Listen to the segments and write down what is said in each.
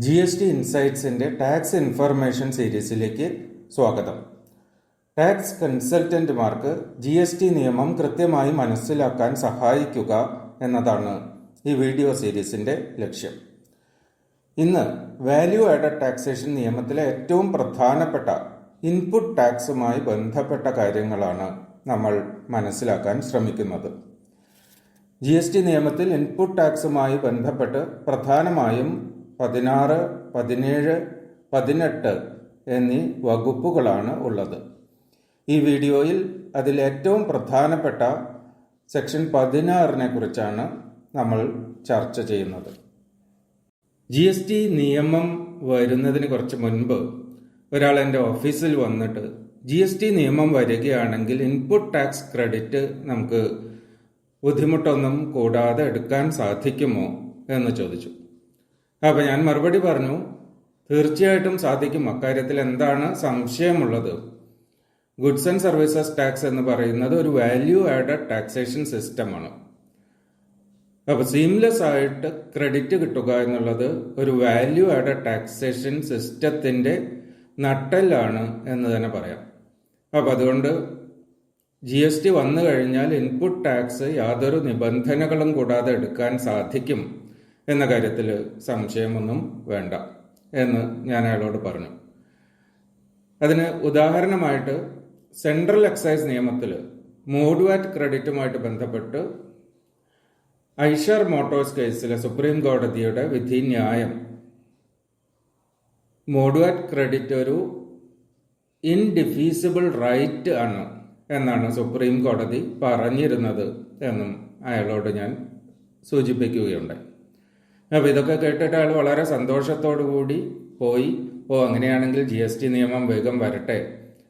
GST ഇൻസൈറ്റ്സിൻ്റെ tax information സീരീസിലേക്ക് സ്വാഗതം. Tax കൺസൾട്ടന്റുമാർക്ക് GST നിയമം കൃത്യമായി മനസ്സിലാക്കാൻ സഹായിക്കുക എന്നതാണ് ഈ വീഡിയോ സീരീസിൻ്റെ ലക്ഷ്യം. ഇന്ന് വാല്യൂ ആഡഡ് ടാക്സേഷൻ നിയമത്തിലെ ഏറ്റവും പ്രധാനപ്പെട്ട ഇൻപുട്ട് ടാക്സുമായി ബന്ധപ്പെട്ട കാര്യങ്ങളാണ് നമ്മൾ മനസ്സിലാക്കാൻ ശ്രമിക്കുന്നത്. GST നിയമത്തിൽ ഇൻപുട്ട് ടാക്സുമായി ബന്ധപ്പെട്ട് പ്രധാനമായും 16, 17, 18 എന്നീ വകുപ്പുകളാണ് ഉള്ളത്. ഈ വീഡിയോയിൽ അതിൽ ഏറ്റവും പ്രധാനപ്പെട്ട സെക്ഷൻ 16 കുറിച്ചാണ് നമ്മൾ ചർച്ച ചെയ്യുന്നത്. GST നിയമം വരുന്നതിന് കുറച്ച് മുൻപ് ഒരാൾ എൻ്റെ ഓഫീസിൽ വന്നിട്ട് GST നിയമം വരികയാണെങ്കിൽ ഇൻപുട്ട് ടാക്സ് ക്രെഡിറ്റ് നമുക്ക് ബുദ്ധിമുട്ടൊന്നും കൂടാതെ എടുക്കാൻ സാധിക്കുമോ എന്ന് ചോദിച്ചു. അപ്പോൾ ഞാൻ മറുപടി പറഞ്ഞു, തീർച്ചയായിട്ടും സാധിക്കും. അക്കാര്യത്തിൽ എന്താണ് സംശയമുള്ളത്? ഗുഡ്സ് ആൻഡ് സർവീസസ് ടാക്സ് എന്ന് പറയുന്നത് ഒരു വാല്യൂ ആഡഡ് ടാക്സേഷൻ സിസ്റ്റമാണ്. അപ്പോൾ സീംലെസ് ആയിട്ട് ക്രെഡിറ്റ് കിട്ടുക എന്നുള്ളത് ഒരു വാല്യൂ ആഡഡ് ടാക്സേഷൻ സിസ്റ്റത്തിൻ്റെ നട്ടെല്ലാണ് എന്ന് തന്നെ പറയാം. അപ്പോൾ അതുകൊണ്ട് GST വന്നു കഴിഞ്ഞാൽ ഇൻപുട്ട് ടാക്സ് യാതൊരു നിബന്ധനകളും കൂടാതെ എടുക്കാൻ സാധിക്കും എന്ന കാര്യത്തിൽ സംശയമൊന്നും വേണ്ട എന്ന് ഞാൻ അയാളോട് പറഞ്ഞു. അതിന് ഉദാഹരണമായിട്ട് സെൻട്രൽ എക്സൈസ് നിയമത്തിൽ മോഡ് വാറ്റ് ക്രെഡിറ്റുമായിട്ട് ബന്ധപ്പെട്ട് ഐഷർ മോട്ടോഴ്സ് കേസിലെ സുപ്രീം കോടതിയുടെ വിധി ന്യായം, മോഡ് വാറ്റ് ക്രെഡിറ്റ് ഒരു ഇൻഡിഫീസിബിൾ റൈറ്റ് ആണ് എന്നാണ് സുപ്രീം കോടതി പറഞ്ഞിരുന്നത് എന്നും അയാളോട് ഞാൻ സൂചിപ്പിക്കുകയുണ്ടായി. അപ്പോൾ ഇതൊക്കെ കേട്ടിട്ട് അയാൾ വളരെ സന്തോഷത്തോടു കൂടി പോയി, അങ്ങനെയാണെങ്കിൽ GST നിയമം വേഗം വരട്ടെ,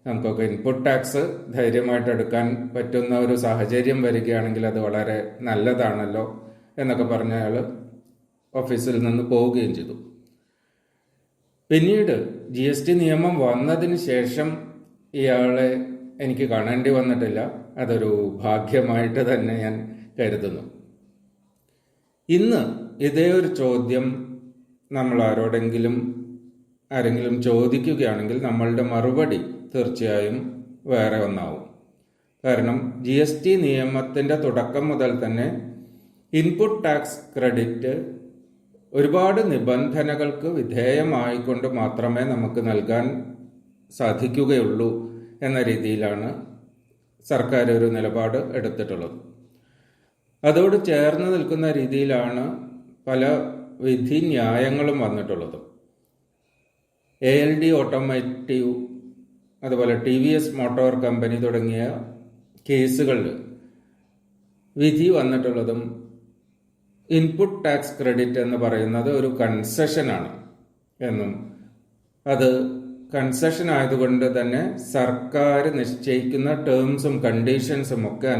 നമുക്കൊക്കെ ഇൻപുട്ട് ടാക്സ് ധൈര്യമായിട്ട് എടുക്കാൻ പറ്റുന്ന ഒരു സാഹചര്യം വരികയാണെങ്കിൽ അത് വളരെ നല്ലതാണല്ലോ എന്നൊക്കെ പറഞ്ഞ അയാൾ ഓഫീസിൽ നിന്ന് പോവുകയും ചെയ്തു. പിന്നീട് GST നിയമം വന്നതിന് ശേഷം ഇയാളെ എനിക്ക് കാണേണ്ടി വന്നിട്ടില്ല. അതൊരു ഭാഗ്യമായിട്ട് തന്നെ ഞാൻ കരുതുന്നു. ഇന്ന് ഇതേ ഒരു ചോദ്യം നമ്മൾ ആരെങ്കിലും ചോദിക്കുകയാണെങ്കിൽ നമ്മളുടെ മറുപടി തീർച്ചയായും വേറെ ഒന്നാവും. കാരണം GST നിയമത്തിൻ്റെ തുടക്കം മുതൽ തന്നെ ഇൻപുട്ട് ടാക്സ് ക്രെഡിറ്റ് ഒരുപാട് നിബന്ധനകൾക്ക് വിധേയമായിക്കൊണ്ട് മാത്രമേ നമുക്ക് നൽകാൻ സാധിക്കുകയുള്ളൂ എന്ന രീതിയിലാണ് സർക്കാർ ഒരു നിലപാട് എടുത്തിട്ടുള്ളത്. അതോട് ചേർന്ന് നിൽക്കുന്ന രീതിയിലാണ് പല വിധി ന്യായങ്ങളും വന്നിട്ടുള്ളത്. ALD ഓട്ടോമോട്ടീവ്, അതുപോലെ TVS മോട്ടോർ കമ്പനി തുടങ്ങിയ കേസുകളിൽ വിധി വന്നിട്ടുള്ളതും ഇൻപുട്ട് ടാക്സ് ക്രെഡിറ്റ് എന്ന് പറയുന്നത് ഒരു കൺസെഷനാണ് എന്നും, അത് കൺസെഷൻ ആയതുകൊണ്ട് തന്നെ സർക്കാർ നിശ്ചയിക്കുന്ന ടേംസും കണ്ടീഷൻസും ഒക്കെ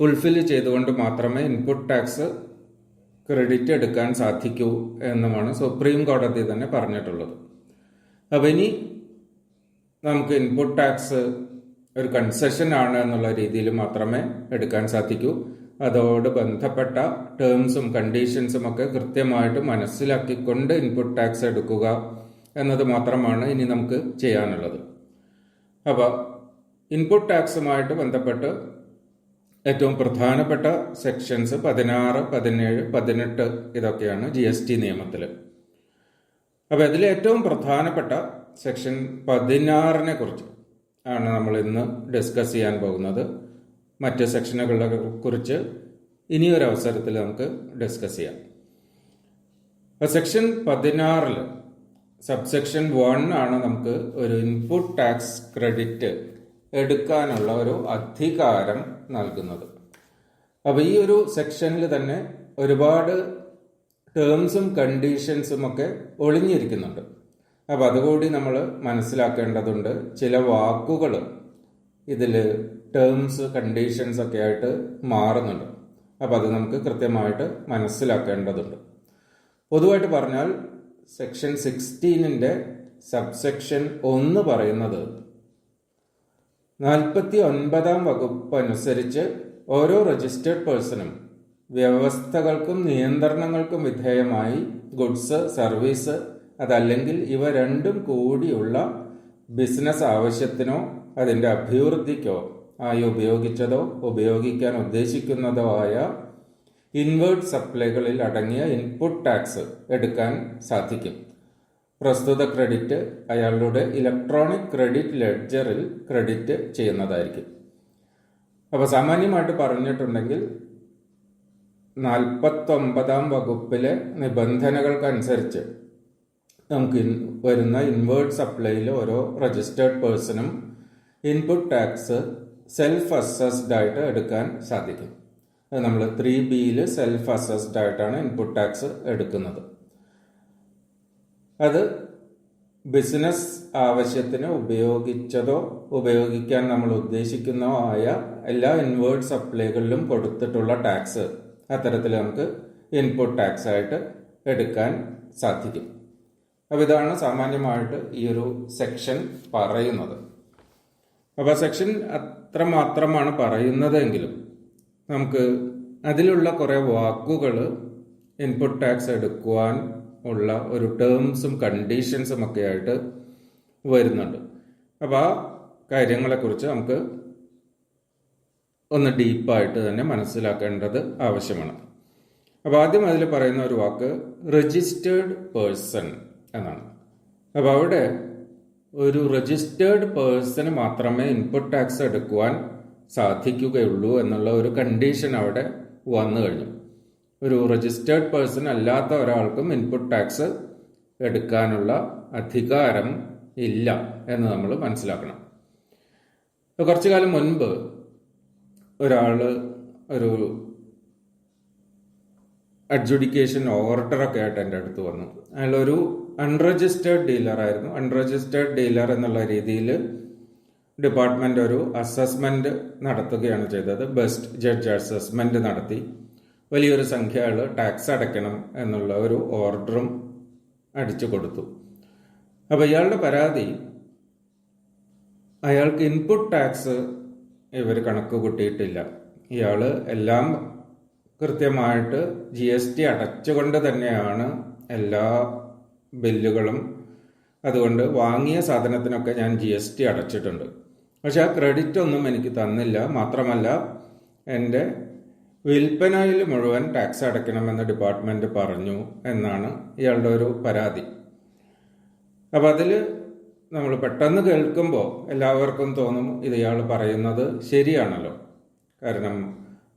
ഫുൾഫിൽ ചെയ്തുകൊണ്ട് മാത്രമേ ഇൻപുട്ട് ടാക്സ് ക്രെഡിറ്റ് എടുക്കാൻ സാധിക്കൂ എന്നുമാണ് സുപ്രീം കോടതി തന്നെ പറഞ്ഞിട്ടുള്ളത്. അപ്പം ഇനി നമുക്ക് ഇൻപുട്ട് ടാക്സ് ഒരു കൺസെഷൻ ആണ് എന്നുള്ള രീതിയിൽ മാത്രമേ എടുക്കാൻ സാധിക്കൂ. അതോട് ബന്ധപ്പെട്ട ടേംസും കണ്ടീഷൻസും ഒക്കെ കൃത്യമായിട്ട് മനസ്സിലാക്കിക്കൊണ്ട് ഇൻപുട്ട് ടാക്സ് എടുക്കുക എന്നത് മാത്രമാണ് ഇനി നമുക്ക് ചെയ്യാനുള്ളത്. അപ്പോൾ ഇൻപുട്ട് ടാക്സുമായിട്ട് ബന്ധപ്പെട്ട് ഏറ്റവും പ്രധാനപ്പെട്ട സെക്ഷൻസ് 16, 17, 18 ഇതൊക്കെയാണ് GST നിയമത്തിൽ. അപ്പോൾ അതിൽ ഏറ്റവും പ്രധാനപ്പെട്ട സെക്ഷൻ 16 കുറിച്ച് ആണ് നമ്മൾ ഇന്ന് ഡിസ്കസ് ചെയ്യാൻ പോകുന്നത്. മറ്റ് സെക്ഷനുകളെ കുറിച്ച് ഇനിയൊരവസരത്തിൽ നമുക്ക് ഡിസ്കസ് ചെയ്യാം. സെക്ഷൻ 16 സബ്സെക്ഷൻ 1 ആണ് നമുക്ക് ഒരു ഇൻപുട്ട് ടാക്സ് ക്രെഡിറ്റ് എടുക്കാനുള്ള ഒരു അധികാരം നൽകുന്നത്. അപ്പോൾ ഈ ഒരു സെക്ഷനിൽ തന്നെ ഒരുപാട് ടേംസും കണ്ടീഷൻസും ഒക്കെ ഒളിഞ്ഞിരിക്കുന്നുണ്ട്. അപ്പോൾ അതുകൂടി നമ്മൾ മനസ്സിലാക്കേണ്ടതുണ്ട്. ചില വാക്കുകൾ ഇതിൽ ടേംസ് കണ്ടീഷൻസ് ഒക്കെ ആയിട്ട് മാറുന്നുണ്ട്. അപ്പോൾ അത് നമുക്ക് കൃത്യമായിട്ട് മനസ്സിലാക്കേണ്ടതുണ്ട്. പൊതുവായിട്ട് പറഞ്ഞാൽ സെക്ഷൻ 16 സബ്സെക്ഷൻ 1 പറയുന്നത് 49 വകുപ്പ് അനുസരിച്ച് ഓരോ രജിസ്റ്റേർഡ് പേഴ്സണും വ്യവസ്ഥകൾക്കും നിയന്ത്രണങ്ങൾക്കും വിധേയമായി ഗുഡ്സ്, സർവീസ് അതല്ലെങ്കിൽ ഇവ രണ്ടും കൂടിയുള്ള ബിസിനസ് ആവശ്യത്തിനോ അതിൻ്റെ അഭിവൃദ്ധിക്കോ ആയി ഉപയോഗിച്ചതോ ഉപയോഗിക്കാൻ ഉദ്ദേശിക്കുന്നതോ ആയ ഇൻവേർട്ട് സപ്ലൈകളിൽ അടങ്ങിയ ഇൻപുട്ട് ടാക്സ് എടുക്കാൻ സാധിക്കും. പ്രസ്തുത ക്രെഡിറ്റ് അയാളുടെ ഇലക്ട്രോണിക് ക്രെഡിറ്റ് ലെഡ്ജറിൽ ക്രെഡിറ്റ് ചെയ്യുന്നതായിരിക്കും. അപ്പോൾ സാമാന്യമായിട്ട് പറഞ്ഞിട്ടുണ്ടെങ്കിൽ 49-ാം വകുപ്പിലെ നിബന്ധനകൾക്കനുസരിച്ച് നമുക്ക് വരുന്ന ഇൻവേർട്ട് സപ്ലൈയിൽ ഓരോ രജിസ്റ്റേർഡ് പേഴ്സണും ഇൻപുട്ട് ടാക്സ് സെൽഫ് അസസ്ഡ് ആയിട്ട് എടുക്കാൻ സാധിക്കും. അത് നമ്മൾ 3B സെൽഫ് അസസ്ഡ് ആയിട്ടാണ് ഇൻപുട്ട് ടാക്സ് എടുക്കുന്നത്. അത് ബിസിനസ് ആവശ്യത്തിന് ഉപയോഗിച്ചതോ ഉപയോഗിക്കാൻ നമ്മൾ ഉദ്ദേശിക്കുന്നതോ ആയ എല്ലാ ഇൻവേർട്ട് സപ്ലൈകളിലും കൊടുത്തിട്ടുള്ള ടാക്സ് അത്തരത്തിൽ നമുക്ക് ഇൻപുട്ട് ടാക്സ് ആയിട്ട് എടുക്കാൻ സാധിക്കും. അപ്പോൾ ഇതാണ് സാമാന്യമായിട്ട് ഈ ഒരു സെക്ഷൻ പറയുന്നത്. അപ്പോൾ സെക്ഷൻ അത്രമാത്രമാണ് പറയുന്നതെങ്കിലും നമുക്ക് അതിലുള്ള കുറേ വാക്കുകൾ ഇൻപുട്ട് ടാക്സ് എടുക്കുവാൻ ഉള്ള ഒരു ടേംസും കണ്ടീഷൻസും ഒക്കെ ആയിട്ട് വരുന്നുണ്ട്. അപ്പോൾ ആ കാര്യങ്ങളെക്കുറിച്ച് നമുക്ക് ഒന്ന് ഡീപ്പായിട്ട് തന്നെ മനസ്സിലാക്കേണ്ടത് ആവശ്യമാണ്. അപ്പോൾ ആദ്യം അതിൽ പറയുന്ന ഒരു വാക്ക് രജിസ്റ്റേർഡ് പേഴ്സൺ എന്നാണ്. അപ്പോൾ അവിടെ ഒരു രജിസ്റ്റേർഡ് പേഴ്സണ് മാത്രമേ ഇൻപുട്ട് ടാക്സ് എടുക്കുവാൻ സാധിക്കുകയുള്ളൂ എന്നുള്ള ഒരു കണ്ടീഷൻ അവിടെ വന്നു കഴിഞ്ഞു. ഒരു രജിസ്റ്റേർഡ് പേഴ്സൺ അല്ലാത്ത ഒരാൾക്കും ഇൻപുട്ട് ടാക്സ് എടുക്കാനുള്ള അധികാരം ഇല്ല എന്ന് നമ്മൾ മനസ്സിലാക്കണം. കുറച്ചു കാലം മുൻപ് ഒരാൾ ഒരു അഡ്ജുഡിക്കേഷൻ ഓർഡറൊക്കെ ആയിട്ട് എൻ്റെ അടുത്ത് വന്നു. അയാളൊരു അൺരജിസ്റ്റേർഡ് ഡീലറായിരുന്നു. അൺരജിസ്റ്റേർഡ് ഡീലർ എന്നുള്ള രീതിയിൽ ഡിപ്പാർട്ട്മെന്റ് ഒരു അസസ്മെന്റ് നടത്തുകയാണ് ചെയ്തത്. ബെസ്റ്റ് ജഡ്ജ് അസസ്മെന്റ് നടത്തി വലിയൊരു സംഖ്യ ആൾ ടാക്സ് അടയ്ക്കണം എന്നുള്ള ഒരു ഓർഡറും അടിച്ചു കൊടുത്തു. അപ്പോൾ ഇയാളുടെ പരാതി, അയാൾക്ക് ഇൻപുട്ട് ടാക്സ് ഇവർ കണക്ക് കൂട്ടിയിട്ടില്ല. ഇയാൾ എല്ലാം കൃത്യമായിട്ട് GST അടച്ചുകൊണ്ട് തന്നെയാണ് എല്ലാ ബില്ലുകളും, അതുകൊണ്ട് വാങ്ങിയ സാധനത്തിനൊക്കെ ഞാൻ GST അടച്ചിട്ടുണ്ട്. പക്ഷെ ആ ക്രെഡിറ്റ് ഒന്നും എനിക്ക് തന്നില്ല. മാത്രമല്ല എൻ്റെ വിൽപ്പനയിൽ മുഴുവൻ ടാക്സ് അടയ്ക്കണമെന്ന് ഡിപ്പാർട്ട്മെന്റ് പറഞ്ഞു എന്നാണ് ഇയാളുടെ ഒരു പരാതി. അപ്പം അതിൽ നമ്മൾ പെട്ടെന്ന് കേൾക്കുമ്പോൾ എല്ലാവർക്കും തോന്നും ഇത് ഇയാൾ പറയുന്നത് ശരിയാണല്ലോ. കാരണം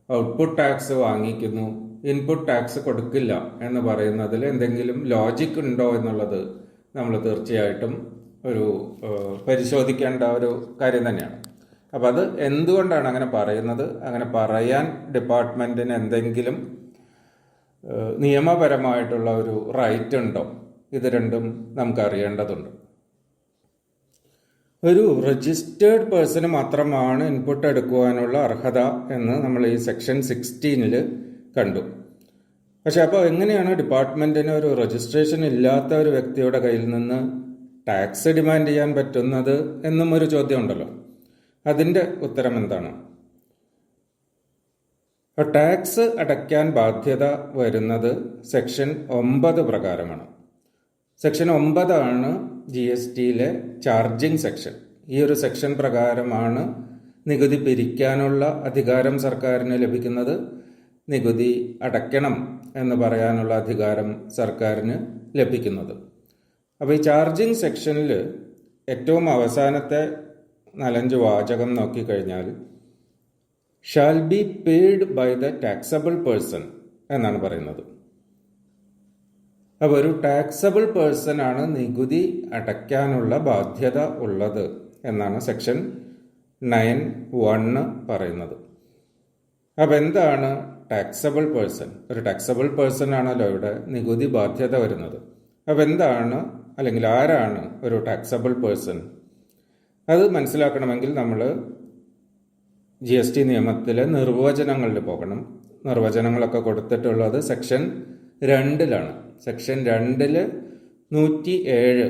ഔട്ട്പുട്ട് ടാക്സ് വാങ്ങിക്കുന്നു, ഇൻപുട്ട് ടാക്സ് കൊടുക്കില്ല എന്ന് പറയുന്നതിൽ എന്തെങ്കിലും ലോജിക് ഉണ്ടോ എന്നുള്ളത് നമ്മൾ തീർച്ചയായിട്ടും ഒരു പരിശോധിക്കേണ്ട ഒരു കാര്യം തന്നെയാണ്. അപ്പം അത് എന്തുകൊണ്ടാണ് അങ്ങനെ പറയുന്നത്? അങ്ങനെ പറയാൻ ഡിപ്പാർട്ട്മെന്റിന് എന്തെങ്കിലും നിയമപരമായിട്ടുള്ള ഒരു റൈറ്റ് ഉണ്ടോ? ഇത് രണ്ടും നമുക്ക് അറിയേണ്ടതുണ്ട്. ഒരു രജിസ്റ്റേർഡ് പേഴ്സണ് മാത്രമാണ് ഇൻപുട്ട് എടുക്കുവാനുള്ള അർഹത എന്ന് നമ്മൾ ഈ സെക്ഷൻ 16 കണ്ടു. പക്ഷെ അപ്പോൾ എങ്ങനെയാണ് ഡിപ്പാർട്ട്മെന്റിന് ഒരു രജിസ്ട്രേഷൻ ഇല്ലാത്ത ഒരു വ്യക്തിയുടെ കയ്യിൽ നിന്ന് ടാക്സ് ഡിമാൻഡ് ചെയ്യാൻ പറ്റുന്നത് എന്നും ഒരു ചോദ്യം ഉണ്ടല്ലോ. അതിൻ്റെ ഉത്തരം എന്താണ്? ടാക്സ് അടയ്ക്കാൻ ബാധ്യത വരുന്നത് സെക്ഷൻ 9 പ്രകാരമാണ്. സെക്ഷൻ 9 ആണ് GSTയിലെ ചാർജിങ് സെക്ഷൻ. ഈ ഒരു സെക്ഷൻ പ്രകാരമാണ് നികുതി പിരിക്കാനുള്ള അധികാരം സർക്കാരിന് ലഭിക്കുന്നത്. നികുതി അടയ്ക്കണം എന്ന് പറയാനുള്ള അധികാരം സർക്കാരിന് ലഭിക്കുന്നത്. അപ്പോൾ ഈ ചാർജിങ് സെക്ഷനിൽ ഏറ്റവും അവസാനത്തെ 4-5 വാചകം നോക്കിക്കഴിഞ്ഞാൽ shall be paid by the taxable person എന്നാണ് പറയുന്നത്. അപ്പോൾ ഒരു ടാക്സബിൾ പേഴ്സൺ ആണ് നികുതി അടയ്ക്കാനുള്ള ബാധ്യത ഉള്ളത് എന്നാണ് സെക്ഷൻ 9(1) പറയുന്നത്. അപ്പം എന്താണ് ടാക്സബിൾ പേഴ്സൺ? ഒരു ടാക്സബിൾ പേഴ്സൺ ആണല്ലോ ഇവിടെ നികുതി ബാധ്യത വരുന്നത്. അപ്പം എന്താണ്, അല്ലെങ്കിൽ ആരാണ് ഒരു ടാക്സബിൾ പേഴ്സൺ? അത് മനസ്സിലാക്കണമെങ്കിൽ നമ്മൾ GST നിയമത്തിലെ നിർവചനങ്ങളിൽ പോകണം. നിർവചനങ്ങളൊക്കെ കൊടുത്തിട്ടുള്ളത് സെക്ഷൻ 2 സെക്ഷൻ 2 107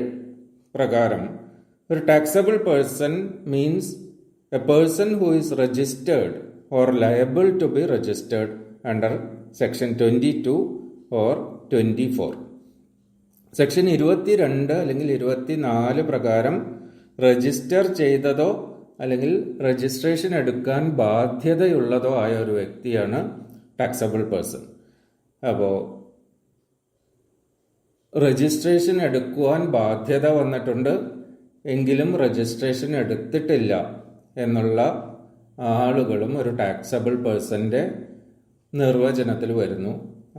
പ്രകാരം ഒരു taxable person means a person who is registered or liable to be registered under section 22 or 24. Section 22 അല്ലെങ്കിൽ 24 പ്രകാരം രജിസ്റ്റർ ചെയ്തതോ അല്ലെങ്കിൽ രജിസ്ട്രേഷൻ എടുക്കാൻ ബാധ്യതയുള്ളതോ ആയ ഒരു വ്യക്തിയാണ് ടാക്സബിൾ പേഴ്സൺ. അപ്പോൾ രജിസ്ട്രേഷൻ എടുക്കുവാൻ ബാധ്യത വന്നിട്ടുണ്ട് എങ്കിലും രജിസ്ട്രേഷൻ എടുത്തിട്ടില്ല എന്നുള്ള ആളുകളും ഒരു ടാക്സബിൾ പേഴ്സൻ്റെ നിർവചനത്തിൽ വരുന്നു.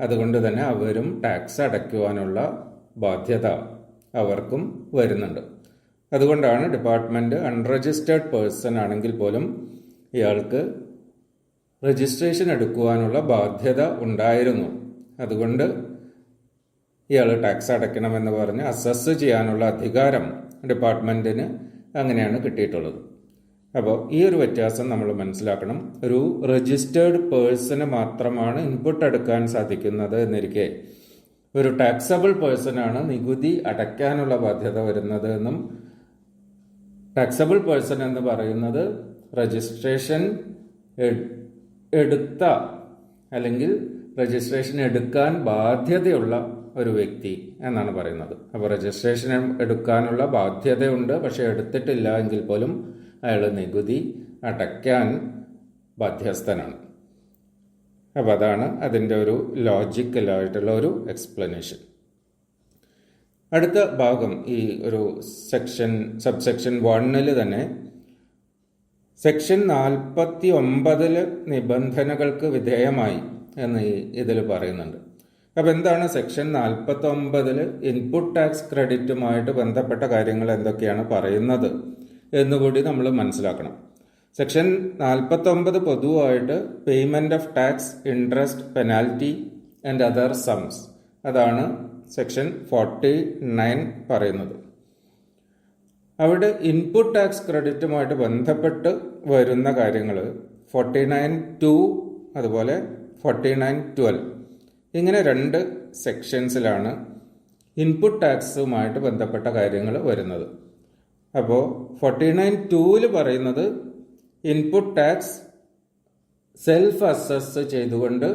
അതുകൊണ്ട് തന്നെ അവരും ടാക്സ് അടയ്ക്കുവാനുള്ള ബാധ്യത അവർക്കും വരുന്നുണ്ട്. അതുകൊണ്ടാണ് ഡിപ്പാർട്ട്മെൻറ്റ് അൺരജിസ്റ്റേർഡ് പേഴ്സൺ ആണെങ്കിൽ പോലും ഇയാൾക്ക് രജിസ്ട്രേഷൻ എടുക്കുവാനുള്ള ബാധ്യത ഉണ്ടായിരുന്നു. അതുകൊണ്ട് ഇയാൾ ടാക്സ് അടയ്ക്കണമെന്ന് പറഞ്ഞ് അസസ് ചെയ്യാനുള്ള അധികാരം ഡിപ്പാർട്ട്മെൻറ്റിന് അങ്ങനെയാണ് കിട്ടിയിട്ടുള്ളത്. അപ്പോൾ ഈ ഒരു വ്യത്യാസം നമ്മൾ മനസ്സിലാക്കണം. ഒരു രജിസ്റ്റേർഡ് പേഴ്സണ് മാത്രമാണ് ഇൻപുട്ട് എടുക്കാൻ സാധിക്കുന്നത് എന്നിരിക്കെ ഒരു ടാക്സബിൾ പേഴ്സണാണ് നികുതി അടയ്ക്കാനുള്ള ബാധ്യത വരുന്നത് എന്നും ടാക്സബിൾ പേഴ്സൺ എന്ന് പറയുന്നത് രജിസ്ട്രേഷൻ എടുത്ത അല്ലെങ്കിൽ രജിസ്ട്രേഷൻ എടുക്കാൻ ബാധ്യതയുള്ള ഒരു വ്യക്തി എന്നാണ് പറയുന്നത്. അപ്പോൾ രജിസ്ട്രേഷൻ എടുക്കാനുള്ള ബാധ്യതയുണ്ട്, പക്ഷെ എടുത്തിട്ടില്ല എങ്കിൽ പോലും അയാൾ നികുതി അടയ്ക്കാൻ ബാധ്യസ്ഥനാണ്. അപ്പോൾ അതാണ് അതിൻ്റെ ഒരു ലോജിക്കലായിട്ടുള്ള ഒരു എക്സ്പ്ലനേഷൻ. അടുത്ത ഭാഗം ഈ ഒരു സബ്സെക്ഷൻ 1 തന്നെ സെക്ഷൻ 49 നിബന്ധനകൾക്ക് വിധേയമായി എന്ന് ഇതിൽ പറയുന്നുണ്ട്. അപ്പോൾ എന്താണ് സെക്ഷൻ 49 ഇൻപുട്ട് ടാക്സ് ക്രെഡിറ്റുമായിട്ട് ബന്ധപ്പെട്ട കാര്യങ്ങൾ എന്തൊക്കെയാണ് പറയുന്നത് എന്നുകൂടി നമ്മൾ മനസ്സിലാക്കണം. സെക്ഷൻ 49 പൊതുവായിട്ട് payment of tax, interest, penalty and other സംസ്, അതാണ് സെക്ഷൻ 49 പറയുന്നത്. അവിടെ ഇൻപുട്ട് ടാക്സ് ക്രെഡിറ്റുമായിട്ട് ബന്ധപ്പെട്ട് വരുന്ന കാര്യങ്ങൾ 49(2) അതുപോലെ 49(12) ഇങ്ങനെ 2 സെക്ഷൻസിലാണ് ഇൻപുട്ട് ടാക്സുമായിട്ട് ബന്ധപ്പെട്ട കാര്യങ്ങൾ വരുന്നത്. അപ്പോൾ 49(2) പറയുന്നത് ഇൻപുട്ട് ടാക്സ് സെൽഫ് അസസ് ചെയ്തുകൊണ്ട്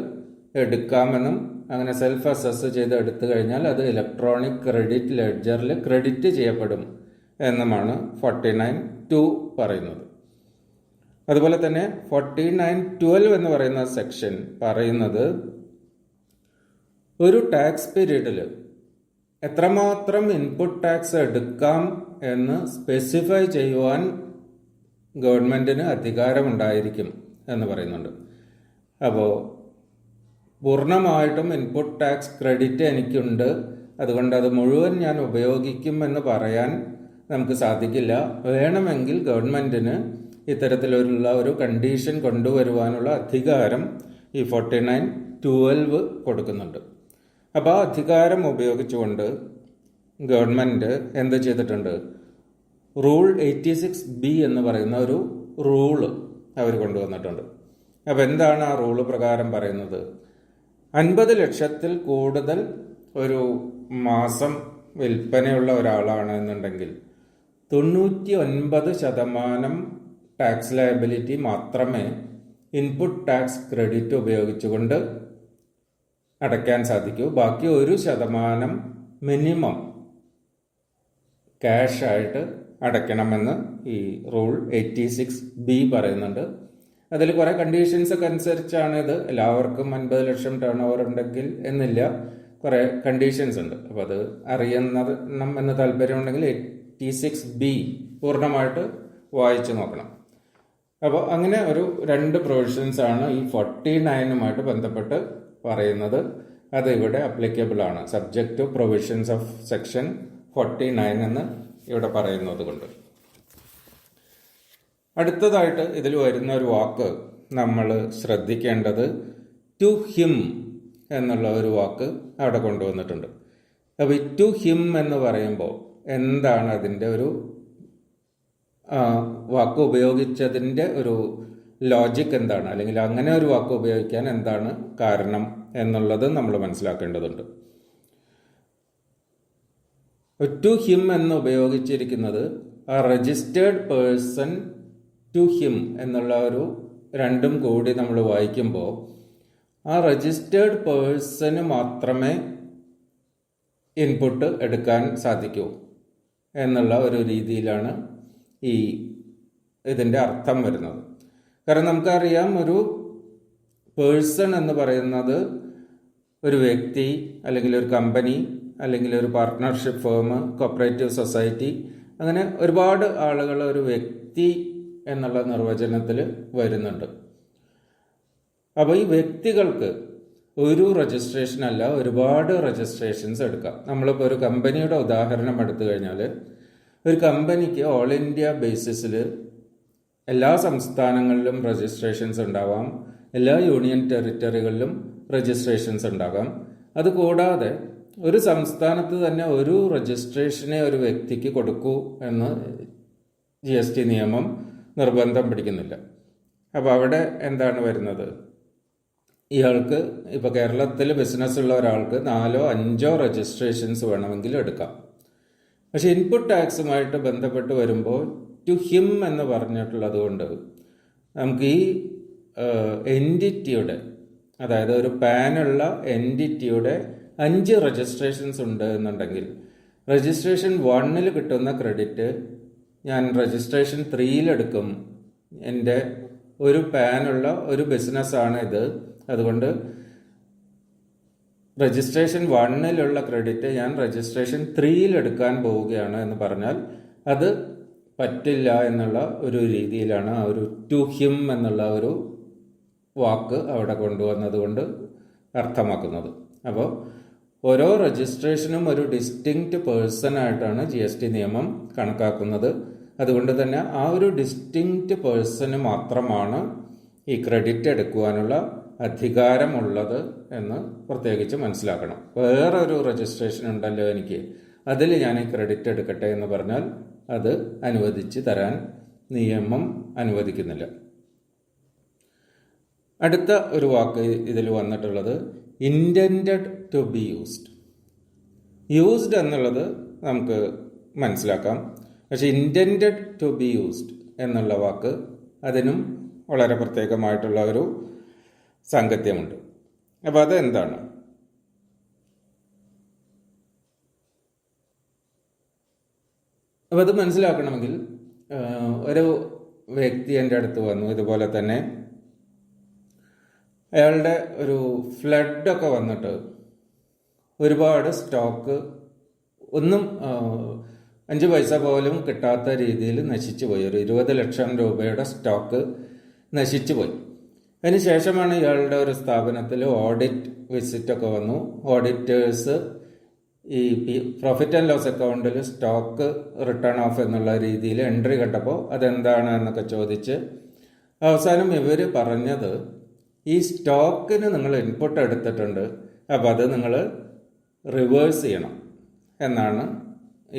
എടുക്കാമെന്നും അങ്ങനെ സെൽഫ് അസസ് ചെയ്ത് എടുത്തു കഴിഞ്ഞാൽ അത് ഇലക്ട്രോണിക് ക്രെഡിറ്റ് ലെഡ്ജറിൽ ക്രെഡിറ്റ് ചെയ്യപ്പെടും എന്നുമാണ് 49(2) പറയുന്നത്. അതുപോലെ തന്നെ 49(12) എന്ന് പറയുന്ന സെക്ഷൻ പറയുന്നത് ഒരു ടാക്സ് പീരീഡിൽ എത്രമാത്രം ഇൻപുട്ട് ടാക്സ് എടുക്കാം എന്ന് സ്പെസിഫൈ ചെയ്യുവാൻ ഗവൺമെൻറ്റിന് അധികാരമുണ്ടായിരിക്കും എന്ന് പറയുന്നുണ്ട്. അപ്പോൾ പൂർണ്ണമായിട്ടും ഇൻപുട്ട് ടാക്സ് ക്രെഡിറ്റ് എനിക്കുണ്ട്, അതുകൊണ്ട് അത് മുഴുവൻ ഞാൻ ഉപയോഗിക്കും എന്ന് പറയാൻ നമുക്ക് സാധിക്കില്ല. വേണമെങ്കിൽ ഗവൺമെൻറ്റിന് ഇത്തരത്തിലുള്ള ഒരു കണ്ടീഷൻ കൊണ്ടുവരുവാനുള്ള അധികാരം ഈ 49(12) കൊടുക്കുന്നുണ്ട്. അപ്പോൾ ആ അധികാരം ഉപയോഗിച്ചുകൊണ്ട് ഗവൺമെൻറ് എന്ത് ചെയ്തിട്ടുണ്ട്? റൂൾ 86B എന്ന് പറയുന്ന ഒരു റൂള് അവർ കൊണ്ടുവന്നിട്ടുണ്ട്. അപ്പോൾ എന്താണ് ആ റൂള് പ്രകാരം പറയുന്നത്? 50 ലക്ഷത്തിൽ കൂടുതൽ ഒരു മാസം വിൽപ്പനയുള്ള ഒരാളാണ് എന്നുണ്ടെങ്കിൽ 99% ടാക്സ് ലയബിലിറ്റി മാത്രമേ ഇൻപുട്ട് ടാക്സ് ക്രെഡിറ്റ് ഉപയോഗിച്ചുകൊണ്ട് അടയ്ക്കാൻ സാധിക്കൂ. ബാക്കി 1% മിനിമം ക്യാഷ് ആയിട്ട് അടയ്ക്കണമെന്ന് ഈ റൂൾ 86B പറയുന്നുണ്ട്. അതിൽ കുറേ കണ്ടീഷൻസ് ഒക്കെ അനുസരിച്ചാണ് ഇത്. എല്ലാവർക്കും 50 ലക്ഷം ടേൺ ഓവർ ഉണ്ടെങ്കിൽ എന്നില്ല, കുറേ കണ്ടീഷൻസ് ഉണ്ട്. അപ്പോൾ അത് അറിയണം എന്ന് താല്പര്യമുണ്ടെങ്കിൽ 86B പൂർണ്ണമായിട്ട് വായിച്ചു നോക്കണം. അപ്പോൾ അങ്ങനെ ഒരു 2 പ്രൊവിഷൻസ് ആണ് ഈ 49 ബന്ധപ്പെട്ട് പറയുന്നത്. അത് ഇവിടെ അപ്ലിക്കബിൾ ആണ്, subject to provisions of section 49 എന്ന് ഇവിടെ പറയുന്നത് കൊണ്ട്. അടുത്തതായിട്ട് ഇതിൽ വരുന്ന ഒരു വാക്ക് നമ്മൾ ശ്രദ്ധിക്കേണ്ടത് ടു ഹിം എന്നുള്ള ഒരു വാക്ക് അവിടെ കൊണ്ടുവന്നിട്ടുണ്ട്. അപ്പോൾ ടു ഹിം എന്ന് പറയുമ്പോൾ എന്താണ് അതിൻ്റെ ഒരു വാക്ക് ഉപയോഗിച്ചതിൻ്റെ ഒരു ലോജിക് എന്താണ്, അല്ലെങ്കിൽ അങ്ങനെ ഒരു വാക്ക് ഉപയോഗിക്കാൻ എന്താണ് കാരണം എന്നുള്ളത് നമ്മൾ മനസ്സിലാക്കേണ്ടതുണ്ട്. ടു ഹിം എന്ന് ഉപയോഗിച്ചിരിക്കുന്നത് ആ രജിസ്റ്റേർഡ് പേഴ്സൺ ടു ഹിം എന്നുള്ള ഒരു 2 കൂടി നമ്മൾ വായിക്കുമ്പോൾ ആ രജിസ്റ്റേർഡ് പേഴ്സന് മാത്രമേ ഇൻപുട്ട് എടുക്കാൻ സാധിക്കൂ എന്നുള്ള ഒരു രീതിയിലാണ് ഇതിൻ്റെ അർത്ഥം വരുന്നത്. കാരണം നമുക്കറിയാം, ഒരു പേഴ്സൺ എന്ന് പറയുന്നത് ഒരു വ്യക്തി അല്ലെങ്കിൽ ഒരു കമ്പനി അല്ലെങ്കിൽ ഒരു പാർട്ട്ണർഷിപ്പ് ഫേം, കോപ്പറേറ്റീവ് സൊസൈറ്റി, അങ്ങനെ ഒരുപാട് ആളുകൾ ഒരു വ്യക്തി എന്നുള്ള നിർവചനത്തിൽ വരുന്നുണ്ട്. അപ്പോൾ ഈ വ്യക്തികൾക്ക് ഒരു രജിസ്ട്രേഷൻ അല്ല, ഒരുപാട് രജിസ്ട്രേഷൻസ് എടുക്കാം. നമ്മളിപ്പോൾ ഒരു കമ്പനിയുടെ ഉദാഹരണം എടുത്തു കഴിഞ്ഞാൽ, ഒരു കമ്പനിക്ക് ഓൾ ഇന്ത്യ ബേസിസിൽ എല്ലാ സംസ്ഥാനങ്ങളിലും രജിസ്ട്രേഷൻസ് ഉണ്ടാവാം, എല്ലാ യൂണിയൻ ടെറിട്ടറികളിലും രജിസ്ട്രേഷൻസ് ഉണ്ടാകാം. അതുകൂടാതെ ഒരു സംസ്ഥാനത്ത് തന്നെ ഒരു രജിസ്ട്രേഷനെ ഒരു വ്യക്തിക്ക് കൊടുക്കൂ എന്ന് GST നിയമം നിർബന്ധം പിടിക്കുന്നില്ല. അപ്പോൾ അവിടെ എന്താണ് വരുന്നത്? ഇയാൾക്ക് ഇപ്പോൾ കേരളത്തിൽ ബിസിനസ് ഉള്ള ഒരാൾക്ക് 4 or 5 രജിസ്ട്രേഷൻസ് വേണമെങ്കിൽ എടുക്കാം. പക്ഷെ ഇൻപുട്ട് ടാക്സുമായിട്ട് ബന്ധപ്പെട്ട് വരുമ്പോൾ ടു ഹിം എന്ന് പറഞ്ഞിട്ടുള്ളത് കൊണ്ട് നമുക്ക് ഈ എൻറ്റിറ്റിയുടെ, അതായത് ഒരു പാനുള്ള എൻറ്റിറ്റിയുടെ 5 രജിസ്ട്രേഷൻസ് ഉണ്ട് എന്നുണ്ടെങ്കിൽ രജിസ്ട്രേഷൻ 1 കിട്ടുന്ന ക്രെഡിറ്റ് ഞാൻ രജിസ്ട്രേഷൻ 3 എടുക്കും. എൻ്റെ ഒരു പാനുള്ള ഒരു ബിസിനസ്സാണ് ഇത്, അതുകൊണ്ട് രജിസ്ട്രേഷൻ 1 ക്രെഡിറ്റ് ഞാൻ രജിസ്ട്രേഷൻ 3 എടുക്കാൻ പോവുകയാണ് എന്ന് പറഞ്ഞാൽ അത് പറ്റില്ല എന്നുള്ള ഒരു രീതിയിലാണ് ആ ഒരു ടു ഹിം എന്നുള്ള ഒരു വാക്ക് അവിടെ കൊണ്ടുവന്നത് കൊണ്ട് അർത്ഥമാക്കുന്നത്. അപ്പോൾ ഓരോ രജിസ്ട്രേഷനും ഒരു ഡിസ്റ്റിങ്ക്റ്റ് പേഴ്സണായിട്ടാണ് GST നിയമം കണക്കാക്കുന്നത്. അതുകൊണ്ട് തന്നെ ആ ഒരു ഡിസ്റ്റിങ്ക്റ്റ് പേഴ്സണ് മാത്രമാണ് ഈ ക്രെഡിറ്റ് എടുക്കുവാനുള്ള അധികാരമുള്ളത് എന്ന് പ്രത്യേകിച്ച് മനസ്സിലാക്കണം. വേറൊരു രജിസ്ട്രേഷൻ ഉണ്ടല്ലോ എനിക്ക്, അതിൽ ഞാൻ ഈ ക്രെഡിറ്റ് എടുക്കട്ടെ എന്ന് പറഞ്ഞാൽ അത് അനുവദിച്ച് തരാൻ നിയമം അനുവദിക്കുന്നില്ല. അടുത്ത ഒരു വാക്ക് ഇതിൽ വന്നിട്ടുള്ളത് intended to be used. Used എന്നുള്ളത് നമുക്ക് മനസ്സിലാക്കാം, പക്ഷെ ഇൻറ്റൻഡഡ് ടു ബി യൂസ്ഡ് എന്നുള്ള വാക്ക് അതിനും വളരെ പ്രത്യേകമായിട്ടുള്ള ഒരു സാങ്കത്യമുണ്ട്. അപ്പോൾ അതെന്താണ്? അപ്പോൾ അത് മനസ്സിലാക്കണമെങ്കിൽ ഒരു വ്യക്തി എൻ്റെ അടുത്ത് വന്നു, ഇതുപോലെ തന്നെ അയാളുടെ ഒരു ഫ്ലഡൊക്കെ വന്നിട്ട് ഒരുപാട് സ്റ്റോക്ക് ഒന്നും 5 പൈസ പോലും കിട്ടാത്ത രീതിയിൽ നശിച്ചു പോയി. ഒരു 20 ലക്ഷം രൂപയുടെ സ്റ്റോക്ക് നശിച്ചു പോയി. അതിന് ശേഷമാണ് ഇയാളുടെ ഒരു സ്ഥാപനത്തിൽ ഓഡിറ്റ് വിസിറ്റൊക്കെ വന്നു. ഓഡിറ്റേഴ്സ് ഈ പ്രോഫിറ്റ് ആൻഡ് ലോസ് അക്കൗണ്ടിൽ സ്റ്റോക്ക് റിട്ടേൺ ഓഫ് എന്നുള്ള രീതിയിൽ എൻട്രി കണ്ടപ്പോൾ അതെന്താണ് എന്നൊക്കെ ചോദിച്ച് അവസാനം ഇവർ പറഞ്ഞത്, ഈ സ്റ്റോക്കിന് നിങ്ങൾ ഇൻപുട്ട് എടുത്തിട്ടുണ്ട്, അപ്പോൾ അത് നിങ്ങൾ റിവേഴ്സ് ചെയ്യണം എന്നാണ്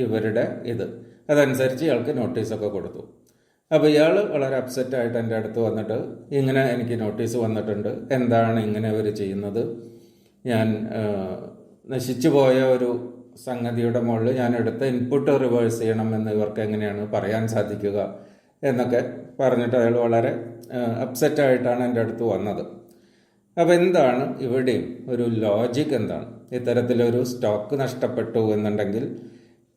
ഇവരുടെ ഇത്. അതനുസരിച്ച് ഇയാൾക്ക് നോട്ടീസൊക്കെ കൊടുത്തു. അപ്പോൾ ഇയാൾ വളരെ അപ്സെറ്റായിട്ട് എൻ്റെ അടുത്ത് വന്നിട്ട്, ഇങ്ങനെ എനിക്ക് നോട്ടീസ് വന്നിട്ടുണ്ട്, എന്താണ് ഇങ്ങനെ ഇവർ ചെയ്യുന്നത്, ഞാൻ നശിച്ചു പോയ ഒരു സംഗതിയുടെ മുകളിൽ ഞാൻ എടുത്ത ഇൻപുട്ട് റിവേഴ്സ് ചെയ്യണമെന്ന് ഇവർക്ക് എങ്ങനെയാണ് പറയാൻ സാധിക്കുക എന്നൊക്കെ പറഞ്ഞിട്ട് അയാൾ വളരെ അപ്സെറ്റായിട്ടാണ് എൻ്റെ അടുത്ത് വന്നത്. അപ്പോൾ എന്താണ് ഇവിടെയും ഒരു ലോജിക്ക് എന്താണ്? ഇത്തരത്തിലൊരു സ്റ്റോക്ക് നഷ്ടപ്പെട്ടു എന്നുണ്ടെങ്കിൽ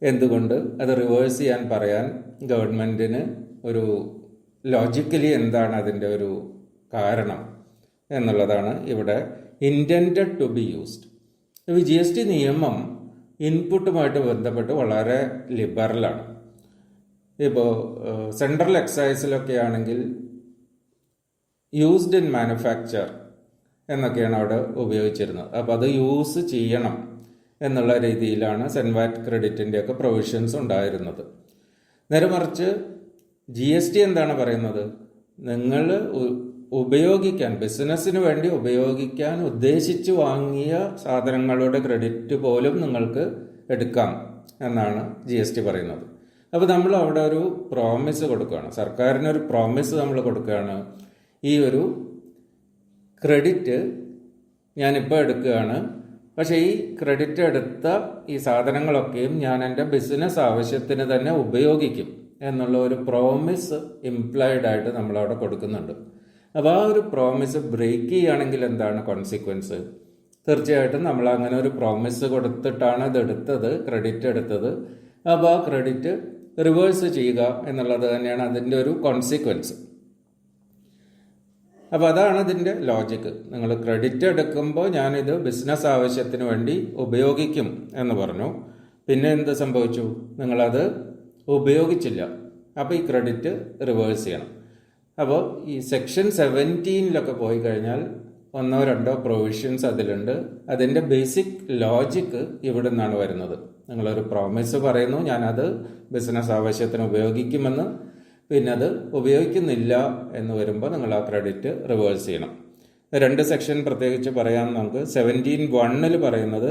എന്തുകൊണ്ട് അത് റിവേഴ്സ് ചെയ്യാൻ പറയാൻ ഗവൺമെൻറ്റിന് ഒരു ലോജിക്കലി എന്താണ് അതിൻ്റെ ഒരു കാരണം എന്നുള്ളതാണ് ഇവിടെ ഇൻറ്റൻഡഡ് ടു ബി യൂസ്ഡ്. ഇപ്പോൾ GST നിയമം ഇൻപുട്ടുമായിട്ട് ബന്ധപ്പെട്ട് വളരെ ലിബറലാണ്. ഇപ്പോൾ സെൻട്രൽ എക്സൈസിലൊക്കെ ആണെങ്കിൽ യൂസ്ഡ് ഇൻ മാനുഫാക്ചർ എന്നൊക്കെയാണ് അവിടെ ഉപയോഗിച്ചിരുന്നത്. അപ്പോൾ അത് യൂസ് ചെയ്യണം എന്നുള്ള രീതിയിലാണ് സെൻവാറ്റ് ക്രെഡിറ്റിൻ്റെയൊക്കെ പ്രൊവിഷൻസ് ഉണ്ടായിരുന്നത്. നേരെ മറിച്ച് GST എന്താണ് പറയുന്നത്? നിങ്ങൾ ഉപയോഗിക്കാൻ, ബിസിനസ്സിന് വേണ്ടി ഉപയോഗിക്കാൻ ഉദ്ദേശിച്ച് വാങ്ങിയ സാധനങ്ങളുടെ ക്രെഡിറ്റ് പോലും നിങ്ങൾക്ക് എടുക്കാം എന്നാണ് GST പറയുന്നത്. അപ്പോൾ നമ്മൾ അവിടെ ഒരു പ്രോമിസ് കൊടുക്കുകയാണ്, സർക്കാരിനൊരു പ്രോമിസ് നമ്മൾ കൊടുക്കുകയാണ്. ഈ ഒരു ക്രെഡിറ്റ് ഞാനിപ്പോൾ എടുക്കുകയാണ്, പക്ഷേ ഈ ക്രെഡിറ്റ് എടുത്ത ഈ സാധനങ്ങളൊക്കെയും ഞാൻ എൻ്റെ ബിസിനസ് ആവശ്യത്തിന് തന്നെ ഉപയോഗിക്കും എന്നുള്ള ഒരു പ്രോമിസ് ഇംപ്ലൈഡ് ആയിട്ട് നമ്മളവിടെ കൊടുക്കുന്നുണ്ട്. അപ്പോൾ ആ ഒരു പ്രോമിസ് ബ്രേക്ക് ചെയ്യുകയാണെങ്കിൽ എന്താണ് കോൺസിക്വൻസ്? തീർച്ചയായിട്ടും നമ്മൾ അങ്ങനെ ഒരു പ്രോമിസ് കൊടുത്തിട്ടാണ് ഇത് എടുത്തത്, ക്രെഡിറ്റ് എടുത്തത്. അപ്പോൾ ആ ക്രെഡിറ്റ് റിവേഴ്സ് ചെയ്യുക എന്നുള്ളത് തന്നെയാണ് അതിൻ്റെ ഒരു കോൺസിക്വൻസ്. അപ്പോൾ അതാണ് ഇതിൻ്റെ ലോജിക്ക്. നിങ്ങൾ ക്രെഡിറ്റ് എടുക്കുമ്പോൾ ഞാനിത് ബിസിനസ് ആവശ്യത്തിന് വേണ്ടി ഉപയോഗിക്കും എന്ന് പറഞ്ഞു. പിന്നെ എന്ത് സംഭവിച്ചു? നിങ്ങളത് ഉപയോഗിച്ചില്ല. അപ്പോൾ ഈ ക്രെഡിറ്റ് റിവേഴ്സ് ചെയ്യണം. അപ്പോൾ ഈ സെക്ഷൻ 17 പോയി കഴിഞ്ഞാൽ 1-2 പ്രൊവിഷൻസ് അതിലുണ്ട്. അതിൻ്റെ ബേസിക് ലോജിക്ക് ഇവിടെ നിന്നാണ് വരുന്നത്. നിങ്ങളൊരു പ്രോമിസ് പറയുന്നു, ഞാനത് ബിസിനസ് ആവശ്യത്തിന് ഉപയോഗിക്കുമെന്ന്, പിന്നെ അത് ഉപയോഗിക്കുന്നില്ല എന്ന് വരുമ്പോൾ നിങ്ങൾ ആ ക്രെഡിറ്റ് റിവേഴ്സ് ചെയ്യണം. 2 സെക്ഷൻ പ്രത്യേകിച്ച് പറയാൻ നമുക്ക്. 17(1) പറയുന്നത്